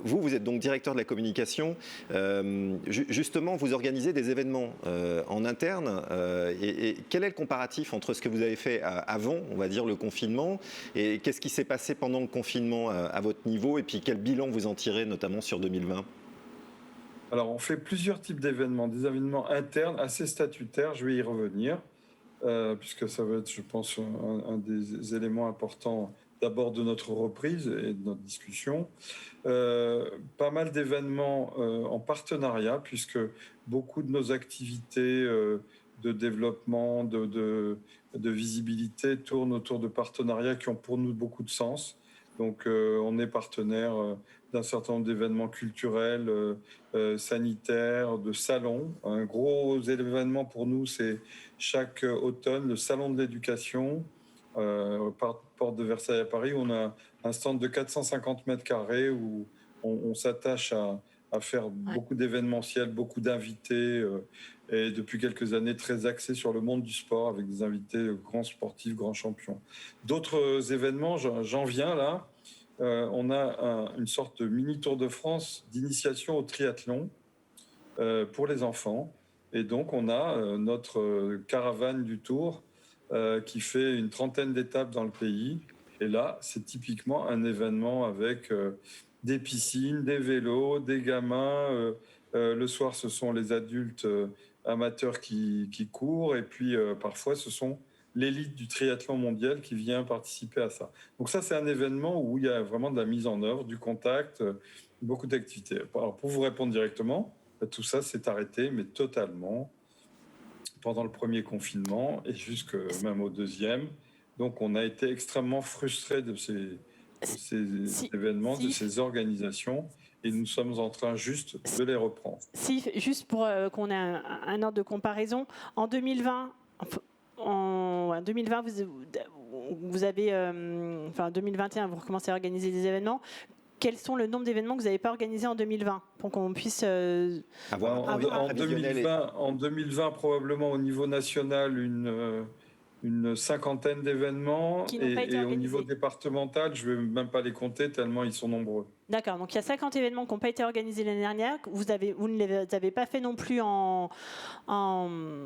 Vous êtes donc directeur de la communication. Justement, vous organisez des événements en interne. Et quel est le comparatif entre ce que vous avez fait avant, on va dire, le confinement, et qu'est-ce qui s'est passé pendant le confinement à votre niveau, et puis quel bilan vous en tirez, notamment sur 2020 ? Alors, on fait plusieurs types d'événements. Des événements internes assez statutaires, je vais y revenir. Puisque ça va être, je pense, un des éléments importants d'abord de notre reprise et de notre discussion. Pas mal d'événements en partenariat, puisque beaucoup de nos activités de développement, de visibilité tournent autour de partenariats qui ont pour nous beaucoup de sens. Donc on est partenaire d'un certain nombre d'événements culturels, sanitaires, de salons. Un gros événement pour nous, c'est chaque automne le salon de l'éducation, porte de Versailles à Paris, où on a un stand de 450 mètres carrés où on s'attache à faire beaucoup d'événementiels, beaucoup d'invités, et depuis quelques années très axés sur le monde du sport, avec des invités grands sportifs, grands champions. D'autres événements, j'en viens là. On a une sorte de mini Tour de France d'initiation au triathlon pour les enfants. Et donc, on a notre caravane du Tour qui fait une trentaine d'étapes dans le pays. Et là, c'est typiquement un événement avec des piscines, des vélos, des gamins. Le soir, ce sont les adultes amateurs qui courent. Et puis, parfois, ce sont l'élite du triathlon mondial qui vient participer à ça. Donc ça, c'est un événement où il y a vraiment de la mise en œuvre, du contact, beaucoup d'activités. Alors, pour vous répondre directement, tout ça s'est arrêté, mais totalement, pendant le premier confinement et jusque même au deuxième. Donc, on a été extrêmement frustrés de ces événements, de ces organisations, et nous sommes en train juste de les reprendre. Si, juste pour qu'on ait un ordre de comparaison, en 2020... En 2020, vous avez, enfin 2021, vous recommencez à organiser des événements. Quels sont le nombre d'événements que vous n'avez pas organisés en 2020 pour qu'on puisse en 2020, probablement au niveau national, une cinquantaine d'événements, et au niveau départemental, je ne vais même pas les compter tellement ils sont nombreux. D'accord, donc il y a 50 événements qui n'ont pas été organisés l'année dernière. Vous ne les avez pas fait non plus en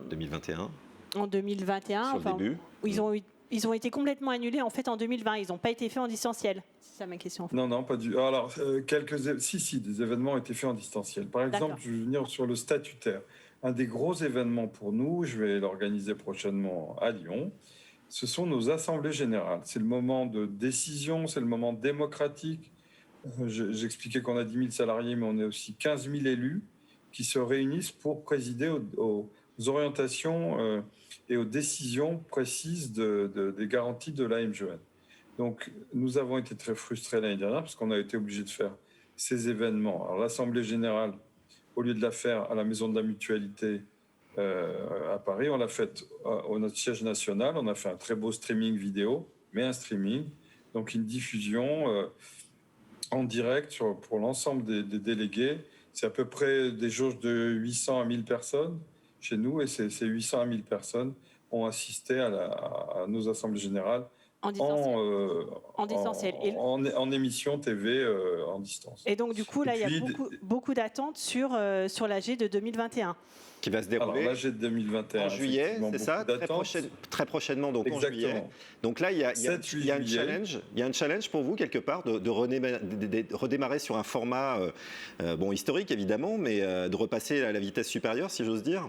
2021. En 2021, sur le début. Ils ont été complètement annulés en fait en 2020. Ils n'ont pas été faits en distanciel. C'est ça ma question. En fait. Non, pas du. Alors des événements ont été faits en distanciel. Par exemple, je vais venir sur le statutaire. Un des gros événements pour nous, je vais l'organiser prochainement à Lyon. Ce sont nos assemblées générales. C'est le moment de décision, c'est le moment démocratique. J'expliquais qu'on a 10 000 salariés, mais on est aussi 15 000 élus qui se réunissent pour présider aux orientations et aux décisions précises des garanties de la MGEN. Donc, nous avons été très frustrés l'année dernière parce qu'on a été obligé de faire ces événements. Alors, l'Assemblée générale, au lieu de la faire à la Maison de la Mutualité à Paris, on l'a faite au notre siège national. On a fait un très beau streaming vidéo, mais un streaming, donc une diffusion en direct pour l'ensemble des délégués. C'est à peu près des jauges de 800 à 1000 personnes chez nous, et ces 800 à 1000 personnes ont assisté à nos assemblées générales En distanciel. En distanciel. en émission TV en distance. Et donc, du coup, là, Et il y a puis, beaucoup d'attentes sur l'AG de 2021. Qui va se Alors dérouler l'AG de 2021, en juillet, effectivement, c'est ça, beaucoup d'attentes. très prochainement, donc en juillet. Exactement. Donc là, il y a un 7-8 challenge. Il y a un challenge pour vous quelque part de redémarrer sur un format bon historique évidemment, mais de repasser à la vitesse supérieure, si j'ose dire.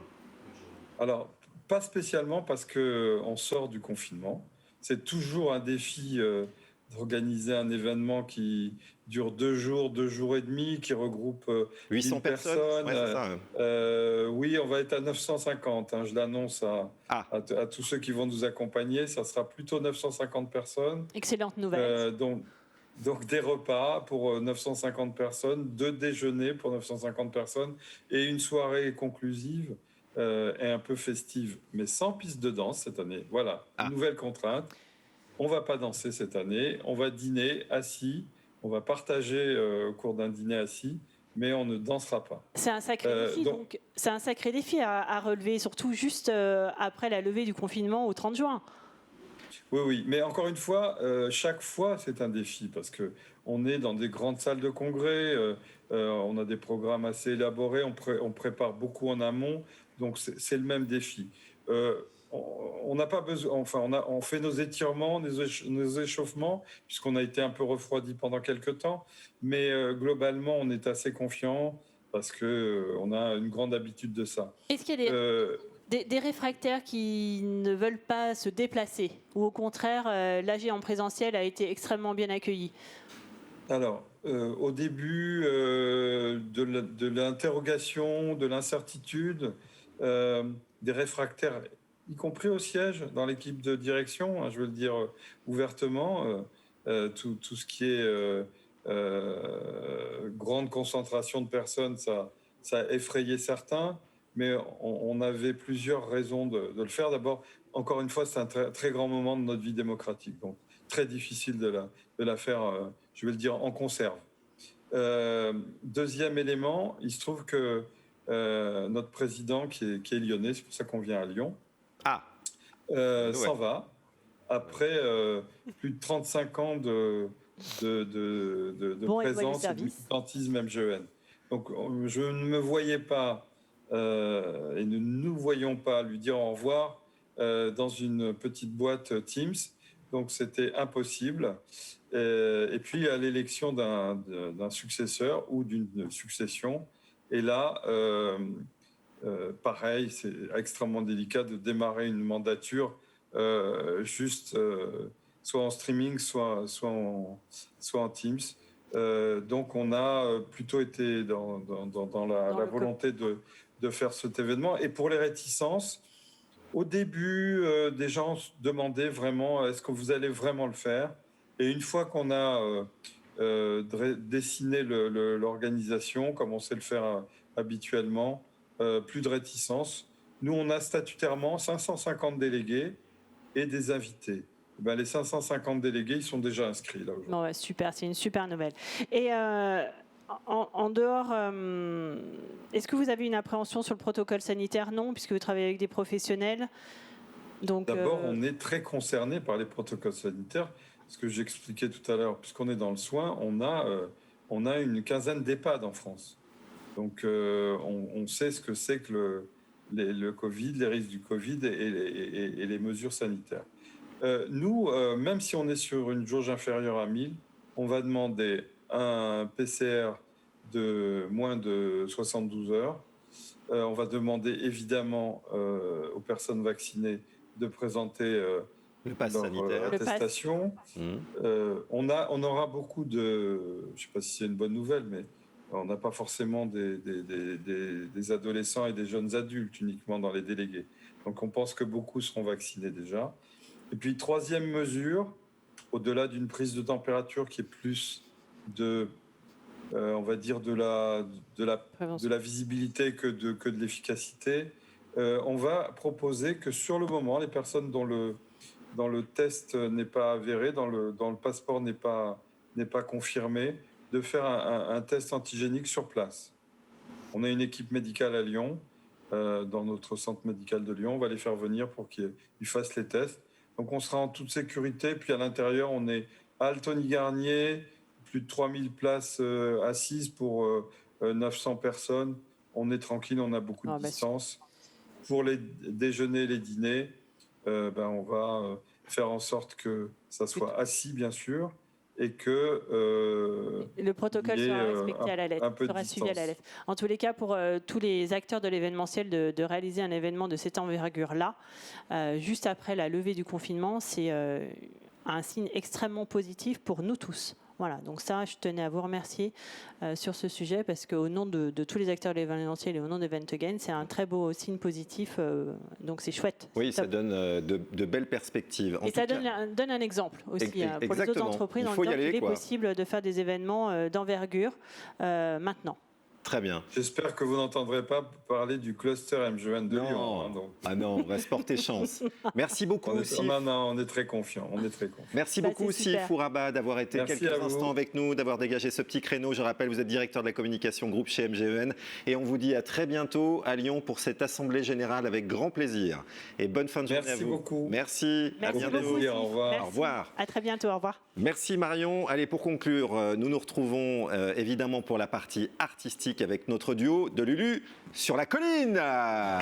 Alors, pas spécialement parce qu'on sort du confinement. C'est toujours un défi d'organiser un événement qui dure 2 jours, 2 jours et demi, qui regroupe 800 1000 personnes. Ouais, c'est ça. Oui, on va être à 950. Je l'annonce à tous ceux qui vont nous accompagner. Ça sera plutôt 950 personnes. Excellente nouvelle. Donc des repas pour 950 personnes, 2 déjeuners pour 950 personnes et une soirée conclusive et un peu festive, mais sans piste de danse cette année. Voilà, nouvelle contrainte. On ne va pas danser cette année, on va dîner assis, on va partager au cours d'un dîner assis, mais on ne dansera pas. C'est un sacré défi, donc c'est un sacré défi à relever, surtout juste après la levée du confinement au 30 juin. Oui, mais encore une fois, chaque fois c'est un défi parce que on est dans des grandes salles de congrès, on a des programmes assez élaborés, on prépare beaucoup en amont, donc c'est le même défi. On n'a pas besoin, enfin on fait nos étirements, nos échauffements puisqu'on a été un peu refroidi pendant quelques temps, mais globalement on est assez confiant parce que on a une grande habitude de ça. Est-ce qu'il y a des réfractaires qui ne veulent pas se déplacer ou au contraire l'AG en présentiel a été extrêmement bien accueilli? Alors, au début de l'interrogation, de l'incertitude, des réfractaires, y compris au siège, dans l'équipe de direction, je veux le dire ouvertement, tout ce qui est grande concentration de personnes, ça a effrayé certains, mais on avait plusieurs raisons de le faire. D'abord, encore une fois, c'est un très, très grand moment de notre vie démocratique, donc très difficile de la faire, je vais le dire, en conserve. Deuxième élément, il se trouve que notre président, qui est lyonnais, c'est pour ça qu'on vient à Lyon, s'en va après plus de 35 ans de présence et de militantisme MGEN. Donc je ne me voyais pas et nous voyons pas lui dire au revoir dans une petite boîte Teams. Donc c'était impossible. Et puis à l'élection d'un successeur ou d'une succession. Et là, pareil, c'est extrêmement délicat de démarrer une mandature soit en streaming, soit en Teams. Donc on a plutôt été dans la volonté de faire cet événement. Et pour les réticences, au début, des gens se demandaient vraiment est-ce que vous allez vraiment le faire? Et une fois qu'on a dessiné l'organisation, comme on sait le faire habituellement, plus de réticence. Nous, on a statutairement 550 délégués et des invités. Ben, les 550 délégués, ils sont déjà inscrits là aujourd'hui. Bon, ouais, super, c'est une super nouvelle. Et en dehors, est-ce que vous avez une appréhension sur le protocole sanitaire? Non, puisque vous travaillez avec des professionnels. D'abord, on est très concerné par les protocoles sanitaires. Ce que j'expliquais tout à l'heure, puisqu'on est dans le soin, on a une quinzaine d'EHPAD en France. Donc, on sait ce que c'est que le Covid, les risques du Covid et les mesures sanitaires. Nous, même si on est sur une jauge inférieure à 1000, on va demander un PCR de moins de 72 heures. On va demander évidemment aux personnes vaccinées de présenter le pass leur sanitaire, attestation. On aura beaucoup de... Je ne sais pas si c'est une bonne nouvelle, mais on n'a pas forcément des adolescents et des jeunes adultes uniquement dans les délégués. Donc on pense que beaucoup seront vaccinés déjà. Et puis troisième mesure, au-delà d'une prise de température qui est plus on va dire de la visibilité que de l'efficacité, on va proposer que sur le moment, les personnes dont le test n'est pas avéré, dont le passeport n'est pas confirmé, de faire un test antigénique sur place. On a une équipe médicale à Lyon, dans notre centre médical de Lyon. On va les faire venir pour qu'ils fassent les tests. Donc on sera en toute sécurité. Puis à l'intérieur, on est à Altony-Garnier, plus de 3000 places assises pour 900 personnes. On est tranquille, on a beaucoup de distance. Pour les déjeuners et les dîners, on va faire en sorte que ça soit assis, bien sûr, et que le protocole sera respecté à la lettre, sera suivi à la lettre. En tous les cas, pour tous les acteurs de l'événementiel, de réaliser un événement de cette envergure-là, juste après la levée du confinement, c'est un signe extrêmement positif pour nous tous. Voilà, donc ça, je tenais à vous remercier sur ce sujet parce qu'au nom de tous les acteurs de l'événementiel et au nom d'Event Again, c'est un très beau signe positif, donc c'est chouette. Oui, ça donne de belles perspectives. Et ça donne un exemple aussi pour les autres entreprises en disant qu'il est possible de faire des événements d'envergure maintenant. Très bien. J'espère que vous n'entendrez pas parler du cluster MGN de Lyon. Hein, donc. Ah non, on va se porter chance. Merci beaucoup aussi. On est très confiants. Merci beaucoup aussi, Fouraba, d'avoir été quelques instants avec nous, d'avoir dégagé ce petit créneau. Je rappelle, vous êtes directeur de la communication groupe chez MGEN. Et on vous dit à très bientôt à Lyon pour cette assemblée générale avec grand plaisir. Et bonne fin de journée à vous. Merci beaucoup. Merci. À bientôt. Au revoir. Merci. Au revoir. À très bientôt. Au revoir. Merci Marion. Allez, pour conclure, nous nous retrouvons évidemment pour la partie artistique avec notre duo de Lulu sur la colline. Alors,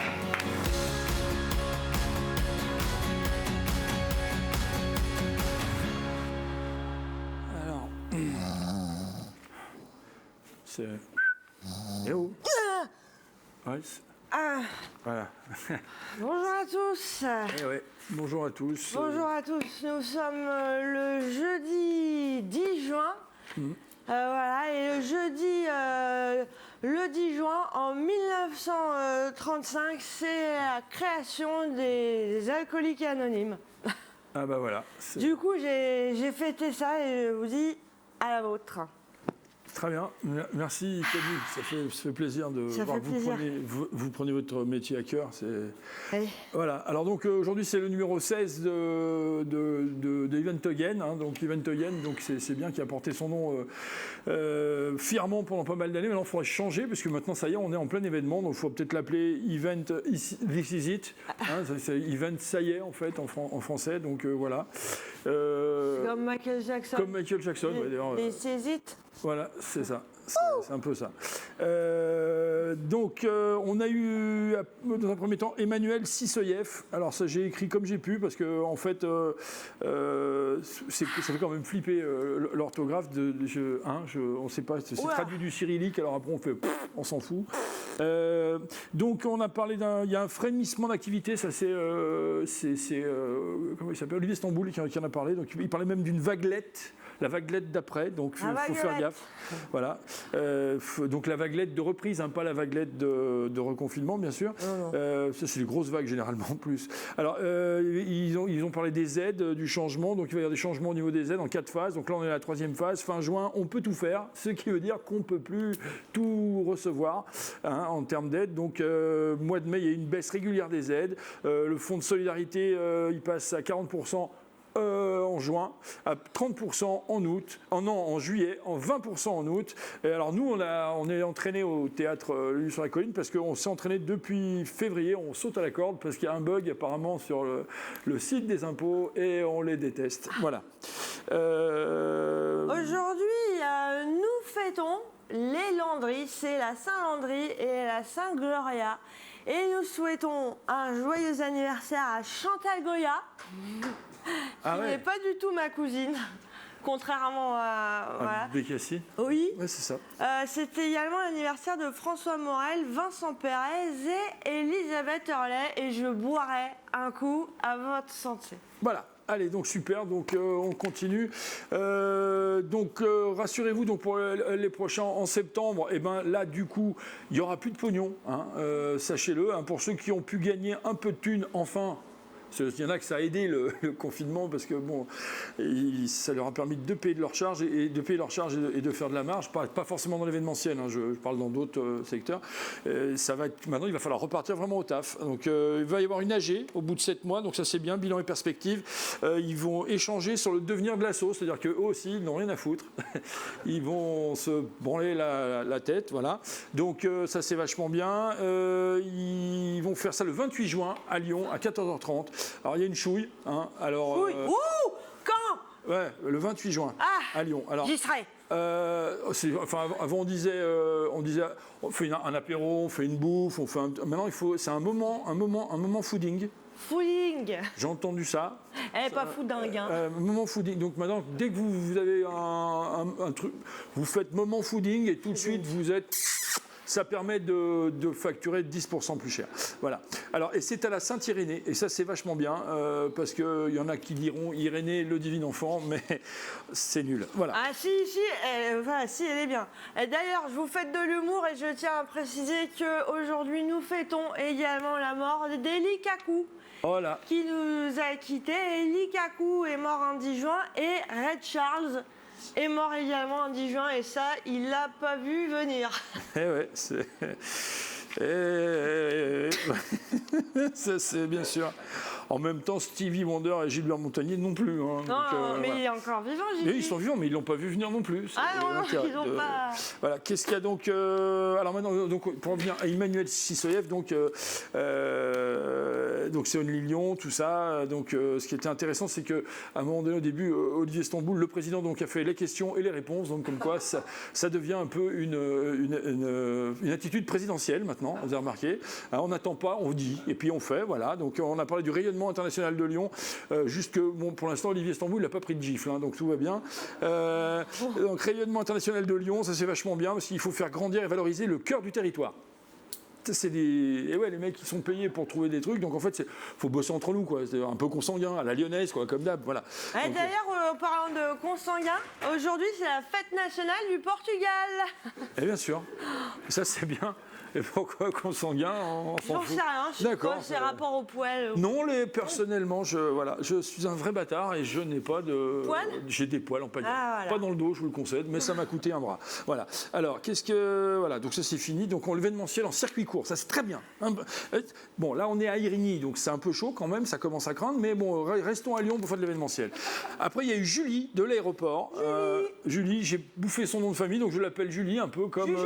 c'est... Eh oh. Ouais, voilà. Bonjour à tous. Eh ouais. Bonjour à tous. Bonjour à tous. Nous sommes le jeudi 10 juin. Voilà, et le 10 juin, en 1935, c'est la création des Alcooliques Anonymes. Ah bah voilà. Du coup, j'ai fêté ça et je vous dis à la vôtre. Très bien, merci Camille, ça fait plaisir de voir que vous prenez votre métier à cœur. Oui. Voilà, alors donc aujourd'hui c'est le numéro 16 de Event Again, hein, donc Event Again, donc c'est bien qui a porté son nom fièrement pendant pas mal d'années. Maintenant il faudrait changer parce que maintenant ça y est, on est en plein événement, donc il faut peut-être l'appeler Event This Is It, hein, c'est Event ça y est en fait en français, donc voilà. Comme Michael Jackson. Comme Michael Jackson, ouais, d'ailleurs. This Is It. Voilà, c'est ça. C'est un peu ça. Donc, on a eu, dans un premier temps, Emmanuel Sissoyev. Alors, ça, j'ai écrit comme j'ai pu, parce que, en fait, ça fait quand même flipper l'orthographe. On ne sait pas, c'est traduit du cyrillique, alors après, on s'en fout. Donc, on a parlé il y a un frémissement d'activité, ça c'est comment il s'appelle, Olivier Stamboul qui en a parlé. Donc, il parlait même d'une vaguelette. La vaguelette d'après, donc il faut faire gaffe. Voilà. Donc la vaguelette de reprise, hein, pas la vaguelette de reconfinement, bien sûr. Ça, c'est des grosses vagues généralement en plus. Alors, ils ont parlé des aides, du changement. Donc il va y avoir des changements au niveau des aides en 4 phases. Donc là, on est à la 3e phase. Fin juin, on peut tout faire, ce qui veut dire qu'on ne peut plus tout recevoir en termes d'aide. Donc, mois de mai, il y a une baisse régulière des aides. Le fonds de solidarité, il passe à 40%. En juin, à 30% en juillet, en 20% en août. Et alors nous, on est entraîné au théâtre Lulu sur la colline parce qu'on s'est entraîné depuis février, on saute à la corde parce qu'il y a un bug apparemment sur le site des impôts et on les déteste. Voilà. Aujourd'hui, nous fêtons les Landry, c'est la Saint-Landry et la Saint-Gloria. Et nous souhaitons un joyeux anniversaire à Chantal Goya. Qui n'est pas du tout ma cousine, contrairement à Bécassi. Oui, ouais, c'est ça. C'était également l'anniversaire de François Morel, Vincent Pérez et Elisabeth Hurley. Et je boirai un coup à votre santé. Voilà. Allez, donc super, donc on continue. Rassurez-vous, donc pour les prochains en septembre, et ben là du coup, il n'y aura plus de pognon, hein, sachez-le. Hein, pour ceux qui ont pu gagner un peu de thunes, enfin. Il y en a que ça a aidé le confinement parce que bon, ça leur a permis de payer leurs charges et de faire de la marge, pas forcément dans l'événementiel, hein, je parle dans d'autres secteurs. Maintenant, il va falloir repartir vraiment au taf. Donc, il va y avoir une AG au bout de 7 mois, donc ça c'est bien, bilan et perspective. Ils vont échanger sur le devenir de l'asso, c'est-à-dire qu'eux aussi, ils n'ont rien à foutre. Ils vont se branler la tête, voilà. Donc, ça c'est vachement bien. Ils vont faire ça le 28 juin à Lyon à 14h30. Alors il y a une chouille. Hein. Alors, Oui. Ouh, quand? ouais, le 28 juin à Lyon. Alors, J'y serai. Avant on disait on fait un apéro, on fait une bouffe, maintenant c'est un moment fooding. Fooding. J'ai entendu ça. Elle n'est pas foodingue. Hein. Moment fooding. Donc maintenant, dès que vous avez un truc, vous faites moment fooding et tout de suite vous êtes. Ça permet de facturer 10% plus cher. Voilà. Alors, et c'est à la Sainte-Irénée, et ça c'est vachement bien, parce qu'il y en a qui diront Irénée, le divin enfant, mais c'est nul. Voilà. Ah si, elle est bien. Et d'ailleurs, je vous fais de l'humour et je tiens à préciser qu'aujourd'hui, nous fêtons également la mort d'Eli Kaku. Voilà. Qui nous a quittés. Eli Kaku est mort en 10 juin et Red Charles est mort également en 10 juin et ça, il l'a pas vu venir. Eh ouais, ça c'est bien sûr. En même temps, Stevie Wonder et Gilbert Montagnier non plus. Hein. Non, mais il est encore vivant, mais ils sont vivants, mais ils l'ont pas vu venir non plus. Ah non, ils n'ont pas. Voilà, qu'est-ce qu'il y a donc alors maintenant, donc, pour revenir à Emmanuel Sissoyev, donc c'est Only Lyon, tout ça. Donc, ce qui était intéressant, c'est qu'à un moment donné, au début, Olivier Stamboul, le président, donc, a fait les questions et les réponses. Donc, comme quoi, ça devient un peu une attitude présidentielle maintenant. Vous avez remarqué. Alors, on n'attend pas, on dit, et puis on fait. Voilà. Donc, on a parlé du rayonnement international de Lyon. Pour l'instant, Olivier Stamboul n'a pas pris de gifle, hein, donc tout va bien. Donc, rayonnement international de Lyon, ça c'est vachement bien parce qu'il faut faire grandir et valoriser le cœur du territoire. Et ouais, les mecs qui sont payés pour trouver des trucs, donc en fait, faut bosser entre nous, quoi. C'est un peu consanguin, à la lyonnaise, quoi, comme d'hab, voilà. D'ailleurs, en parlant de consanguin, aujourd'hui, c'est la fête nationale du Portugal. Et bien sûr, ça c'est bien. Et pourquoi consanguin? J'en sais rien, je sais pas, c'est rapport au poil. Non, personnellement, je suis un vrai bâtard et je n'ai pas de... Poils? J'ai des poils en pagaille. Voilà. Pas dans le dos, je vous le concède, mais ça m'a coûté un bras. Voilà. Alors, voilà, donc ça c'est fini. Donc, on l'événementiel en circuit court, ça c'est très bien. Bon, là on est à Irigny, donc c'est un peu chaud quand même, ça commence à craindre, mais bon, restons à Lyon pour faire de l'événementiel. Après, il y a eu Julie de l'aéroport. Julie, j'ai bouffé son nom de famille, donc je l'appelle Julie, un peu comme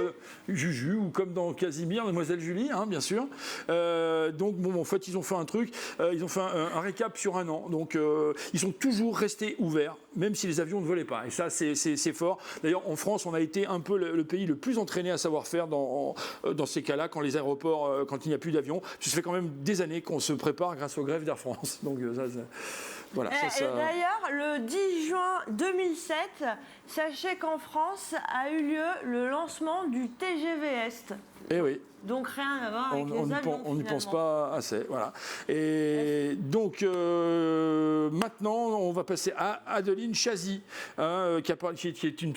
Juju ou comme dans Casimir, Mademoiselle Julie, hein, bien sûr. Donc, en fait, ils ont fait un truc, ils ont fait un récap sur un an. Donc, ils sont toujours restés ouverts, même si les avions ne volaient pas. Et ça, c'est fort. D'ailleurs, en France, on a été un peu le pays le plus entraîné à savoir faire dans ces cas-là, quand les aéroports, quand il n'y a plus d'avions. Ça fait quand même des années qu'on se prépare grâce aux grèves d'Air France. Donc, voilà. Et d'ailleurs, le 10 juin 2007, sachez qu'en France a eu lieu le lancement du TGV Est. Eh oui. Donc rien à voir avec les avions. On n'y pense pas assez, voilà. Et donc maintenant, on va passer à Adeline Chazy, hein, qui est une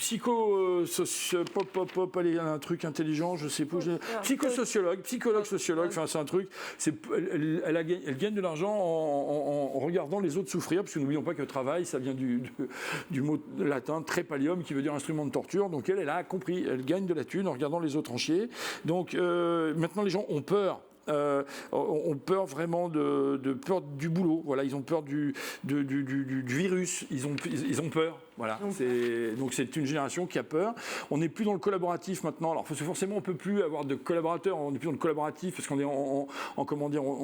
elle est un truc intelligent, je sais pas, psychologue sociologue. Enfin, c'est un truc. Elle gagne de l'argent en regardant les autres souffrir, parce que n'oublions pas que travail, ça vient du mot latin trépalium, qui veut dire instrument de torture. Donc elle a compris, elle gagne de la thune en regardant les autres en chier. Donc maintenant, les gens ont peur. Ont peur vraiment peur du boulot. Voilà, ils ont peur du virus. Ils ont peur. Voilà. Donc c'est une génération qui a peur. On n'est plus dans le collaboratif maintenant. Alors forcément, on peut plus avoir de collaborateurs. On n'est plus dans le collaboratif parce qu'on est on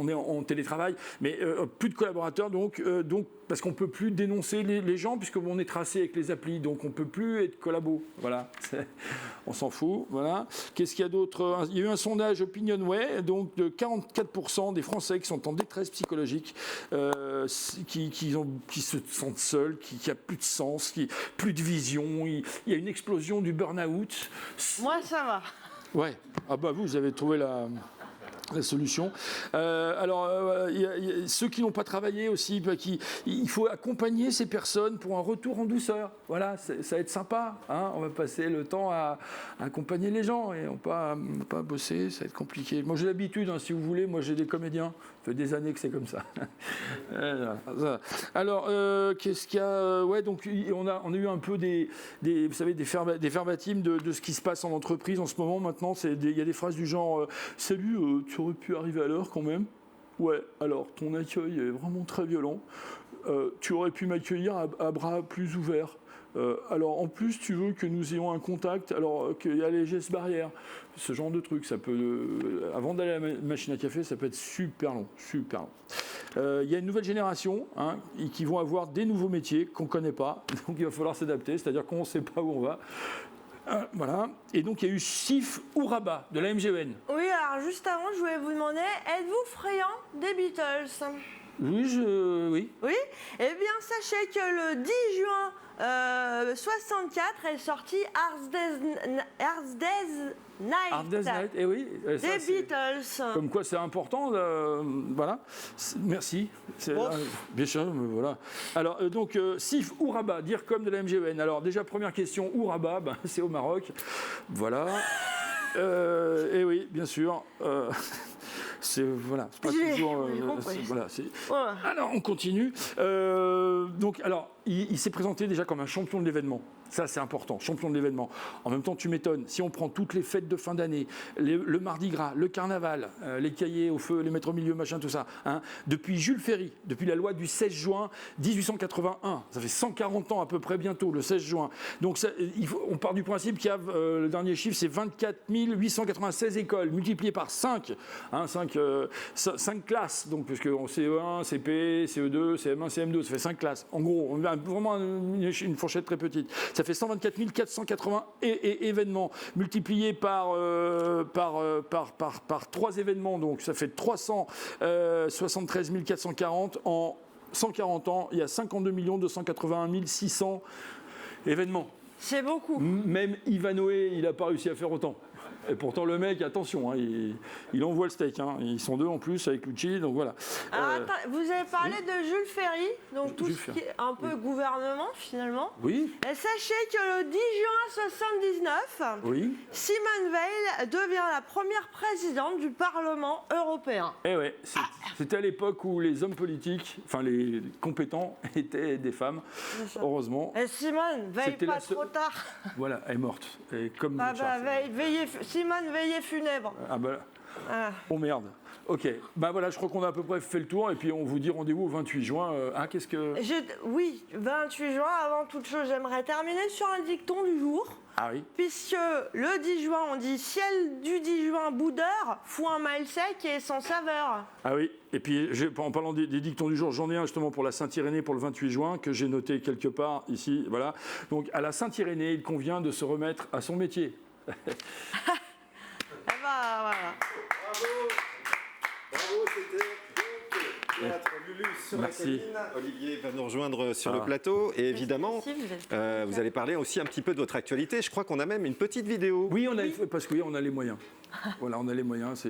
est en télétravail. Mais plus de collaborateurs. Donc parce qu'on peut plus dénoncer les gens puisqu'on est tracé avec les applis. Donc on peut plus être collabo. Voilà. On s'en fout. Voilà. Qu'est-ce qu'il y a d'autre? Il y a eu un sondage Opinionway, donc de 44% des Français qui sont en détresse psychologique, qui se sentent seuls, qui a plus de sens, plus de vision. Il y a une explosion du burn-out. Moi, ça va. Ouais. Ah bah vous avez trouvé la solution. Alors, y a ceux qui n'ont pas travaillé aussi, il faut accompagner ces personnes pour un retour en douceur. Voilà, ça va être sympa. Hein, on va passer le temps à accompagner les gens et on va pas bosser, ça va être compliqué. Moi, j'ai l'habitude, hein, si vous voulez, moi j'ai des comédiens. Ça fait des années que c'est comme ça. Alors, qu'est-ce qu'il y a? Ouais, donc on a eu un peu vous savez, des verbatims de ce qui se passe en entreprise en ce moment. Maintenant, il y a des phrases du genre salut, tu aurais pu arriver à l'heure quand même. Ouais, alors ton accueil est vraiment très violent. Tu aurais pu m'accueillir à bras plus ouverts. Alors en plus, tu veux que nous ayons un contact, alors qu'il y a les gestes barrières, ce genre de truc, ça peut, avant d'aller à la machine à café, ça peut être super long, super long. Il y a une nouvelle génération qui vont avoir des nouveaux métiers qu'on ne connaît pas. Donc il va falloir s'adapter, c'est-à-dire qu'on ne sait pas où on va. Voilà. Et donc il y a eu Sif Ouraba de la MGN. Oui, alors juste avant, je voulais vous demander, êtes-vous friand des Beatles? Oui. Oui. Eh bien, sachez que le 10 juin 64 est sorti Hard Day's Night. Eh oui. Ça, des Beatles. Comme quoi c'est important. Voilà. Merci. Bien sûr, voilà. Alors, donc, Sif Ouraba, dire comme de la MGN. Alors, déjà, première question, Ouraba, c'est au Maroc. Voilà. Et oui, bien sûr. C'est pas toujours. Alors on continue. Donc alors il s'est présenté déjà comme un champion de l'événement. Ça c'est important, champion de l'événement. En même temps tu m'étonnes, si on prend toutes les fêtes de fin d'année, le Mardi Gras, le Carnaval, les cahiers au feu, les mettre au milieu, machin, tout ça. Depuis Jules Ferry, depuis la loi du 16 juin 1881, ça fait 140 ans à peu près bientôt, le 16 juin. Donc on part du principe qu'il y a, le dernier chiffre c'est 24 896 écoles, multipliées par 5. 5 classes, donc, puisque en CE1, CP, CE2, CM1, CM2, ça fait 5 classes. En gros, on a vraiment une fourchette très petite. Ça fait 124 480 événements multipliés par 3 événements, donc ça fait 373 440 en 140 ans. Il y a 52 281 600 événements. C'est beaucoup. Même Ivanoé, il n'a pas réussi à faire autant. Et pourtant, le mec, attention, il envoie le steak. Ils sont 2 en plus avec Lucci, donc voilà. Alors, attends, vous avez parlé de Jules Ferry, donc tout ce qui est un peu gouvernement finalement. Oui. Et sachez que le 10 juin 79, Simone Veil devient la première présidente du Parlement européen. Eh ouais, c'était à l'époque où les hommes politiques, enfin les compétents, étaient des femmes, heureusement. Et Simone Veil, pas trop tard. Voilà, elle est morte. Et comme Simone Veil funèbre. Oh merde. Ok, voilà, je crois qu'on a à peu près fait le tour et puis on vous dit rendez-vous au 28 juin. Oui, 28 juin, avant toute chose, j'aimerais terminer sur un dicton du jour. Ah oui. Puisque le 10 juin, on dit ciel du 10 juin boudeur, foin mal sec et sans saveur. Ah oui, et puis en parlant des dictons du jour, j'en ai un justement pour la Saint-Irénée pour le 28 juin que j'ai noté quelque part ici. Voilà. Donc à la Saint-Irénée, il convient de se remettre à son métier. Voilà. Bravo, c'était Théâtre Lulu sur la colline. Olivier va nous rejoindre sur le plateau et évidemment, vous allez parler aussi un petit peu de votre actualité. Je crois qu'on a même une petite vidéo. Oui, parce que on a les moyens. Voilà, on a les moyens.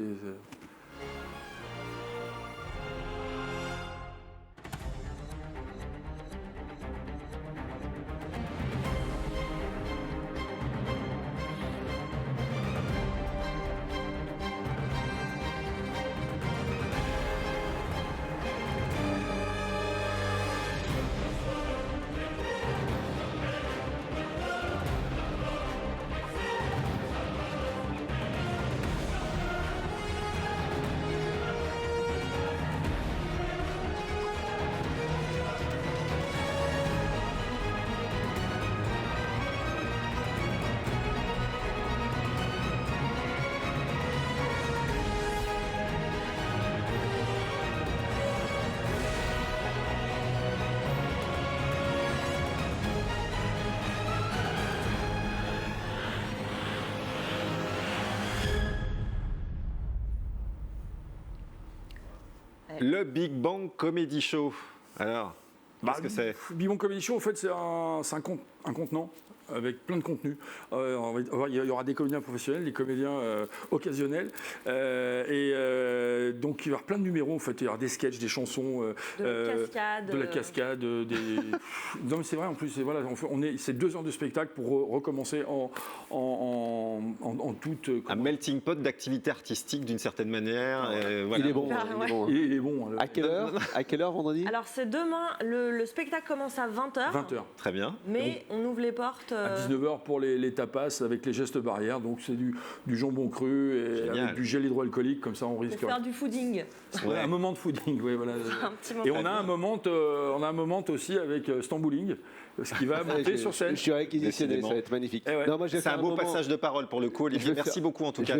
Le Big Bang Comedy Show. Alors, qu'est-ce que c'est? Big Bang Comedy Show, en fait, c'est un contenant avec plein de contenus. Il y aura des comédiens professionnels, des comédiens occasionnels. Donc, il y aura plein de numéros. En fait, il y aura des sketchs, des chansons. De la cascade. Non, mais c'est vrai, en plus, c'est 2 heures de spectacle pour recommencer en toute... Un melting pot d'activités artistiques d'une certaine manière. Il est bon. Il est bon. À quelle heure vendredi? Alors, c'est demain. Le spectacle commence à 20h. 20h. Très bien. Mais on ouvre les portes À 19h pour les tapas avec les gestes barrières. Donc c'est du jambon cru et avec du gel hydroalcoolique, comme ça on risque. Pour faire du fooding. Un moment de fooding, oui, voilà. Un petit moment. Et on a un moment aussi avec Stambouling, ce qui va monter sur scène. Je suis réquisitionné, ça va être magnifique. C'est un beau passage de parole pour le coup, Olivier. Merci beaucoup en tout cas.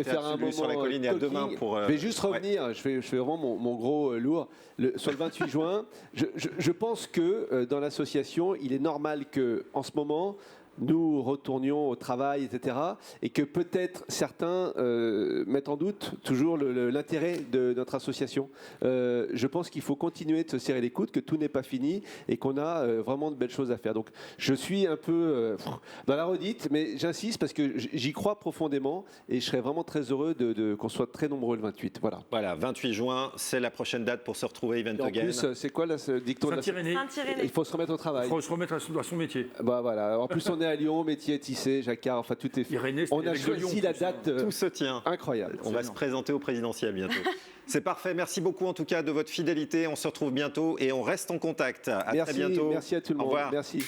Sur la colline et à demain pour. Je vais juste revenir. Je fais vraiment mon gros lourd. Sur le 28 juin, je pense que dans l'association, il est normal que en ce moment nous retournions au travail, etc. Et que peut-être certains mettent en doute toujours l'intérêt de notre association. Je pense qu'il faut continuer de se serrer les coudes, que tout n'est pas fini et qu'on a vraiment de belles choses à faire. Donc je suis un peu dans la redite, mais j'insiste parce que j'y crois profondément et je serais vraiment très heureux qu'on soit très nombreux le 28. Voilà, 28 juin, c'est la prochaine date pour se retrouver Event Again. En plus, c'est quoi ce dicton de Saint-Irénée. Il faut se remettre au travail. Il faut se remettre à son métier. Voilà. En plus, on est à Lyon, métier tissé, jacquard, enfin tout est fait. Irénée, on a choisi la date. Tout se tient. Incroyable. On va se présenter au présidentiel bientôt. C'est parfait. Merci beaucoup en tout cas de votre fidélité. On se retrouve bientôt et on reste en contact. À très bientôt. Merci à tout le monde. Au revoir. Merci.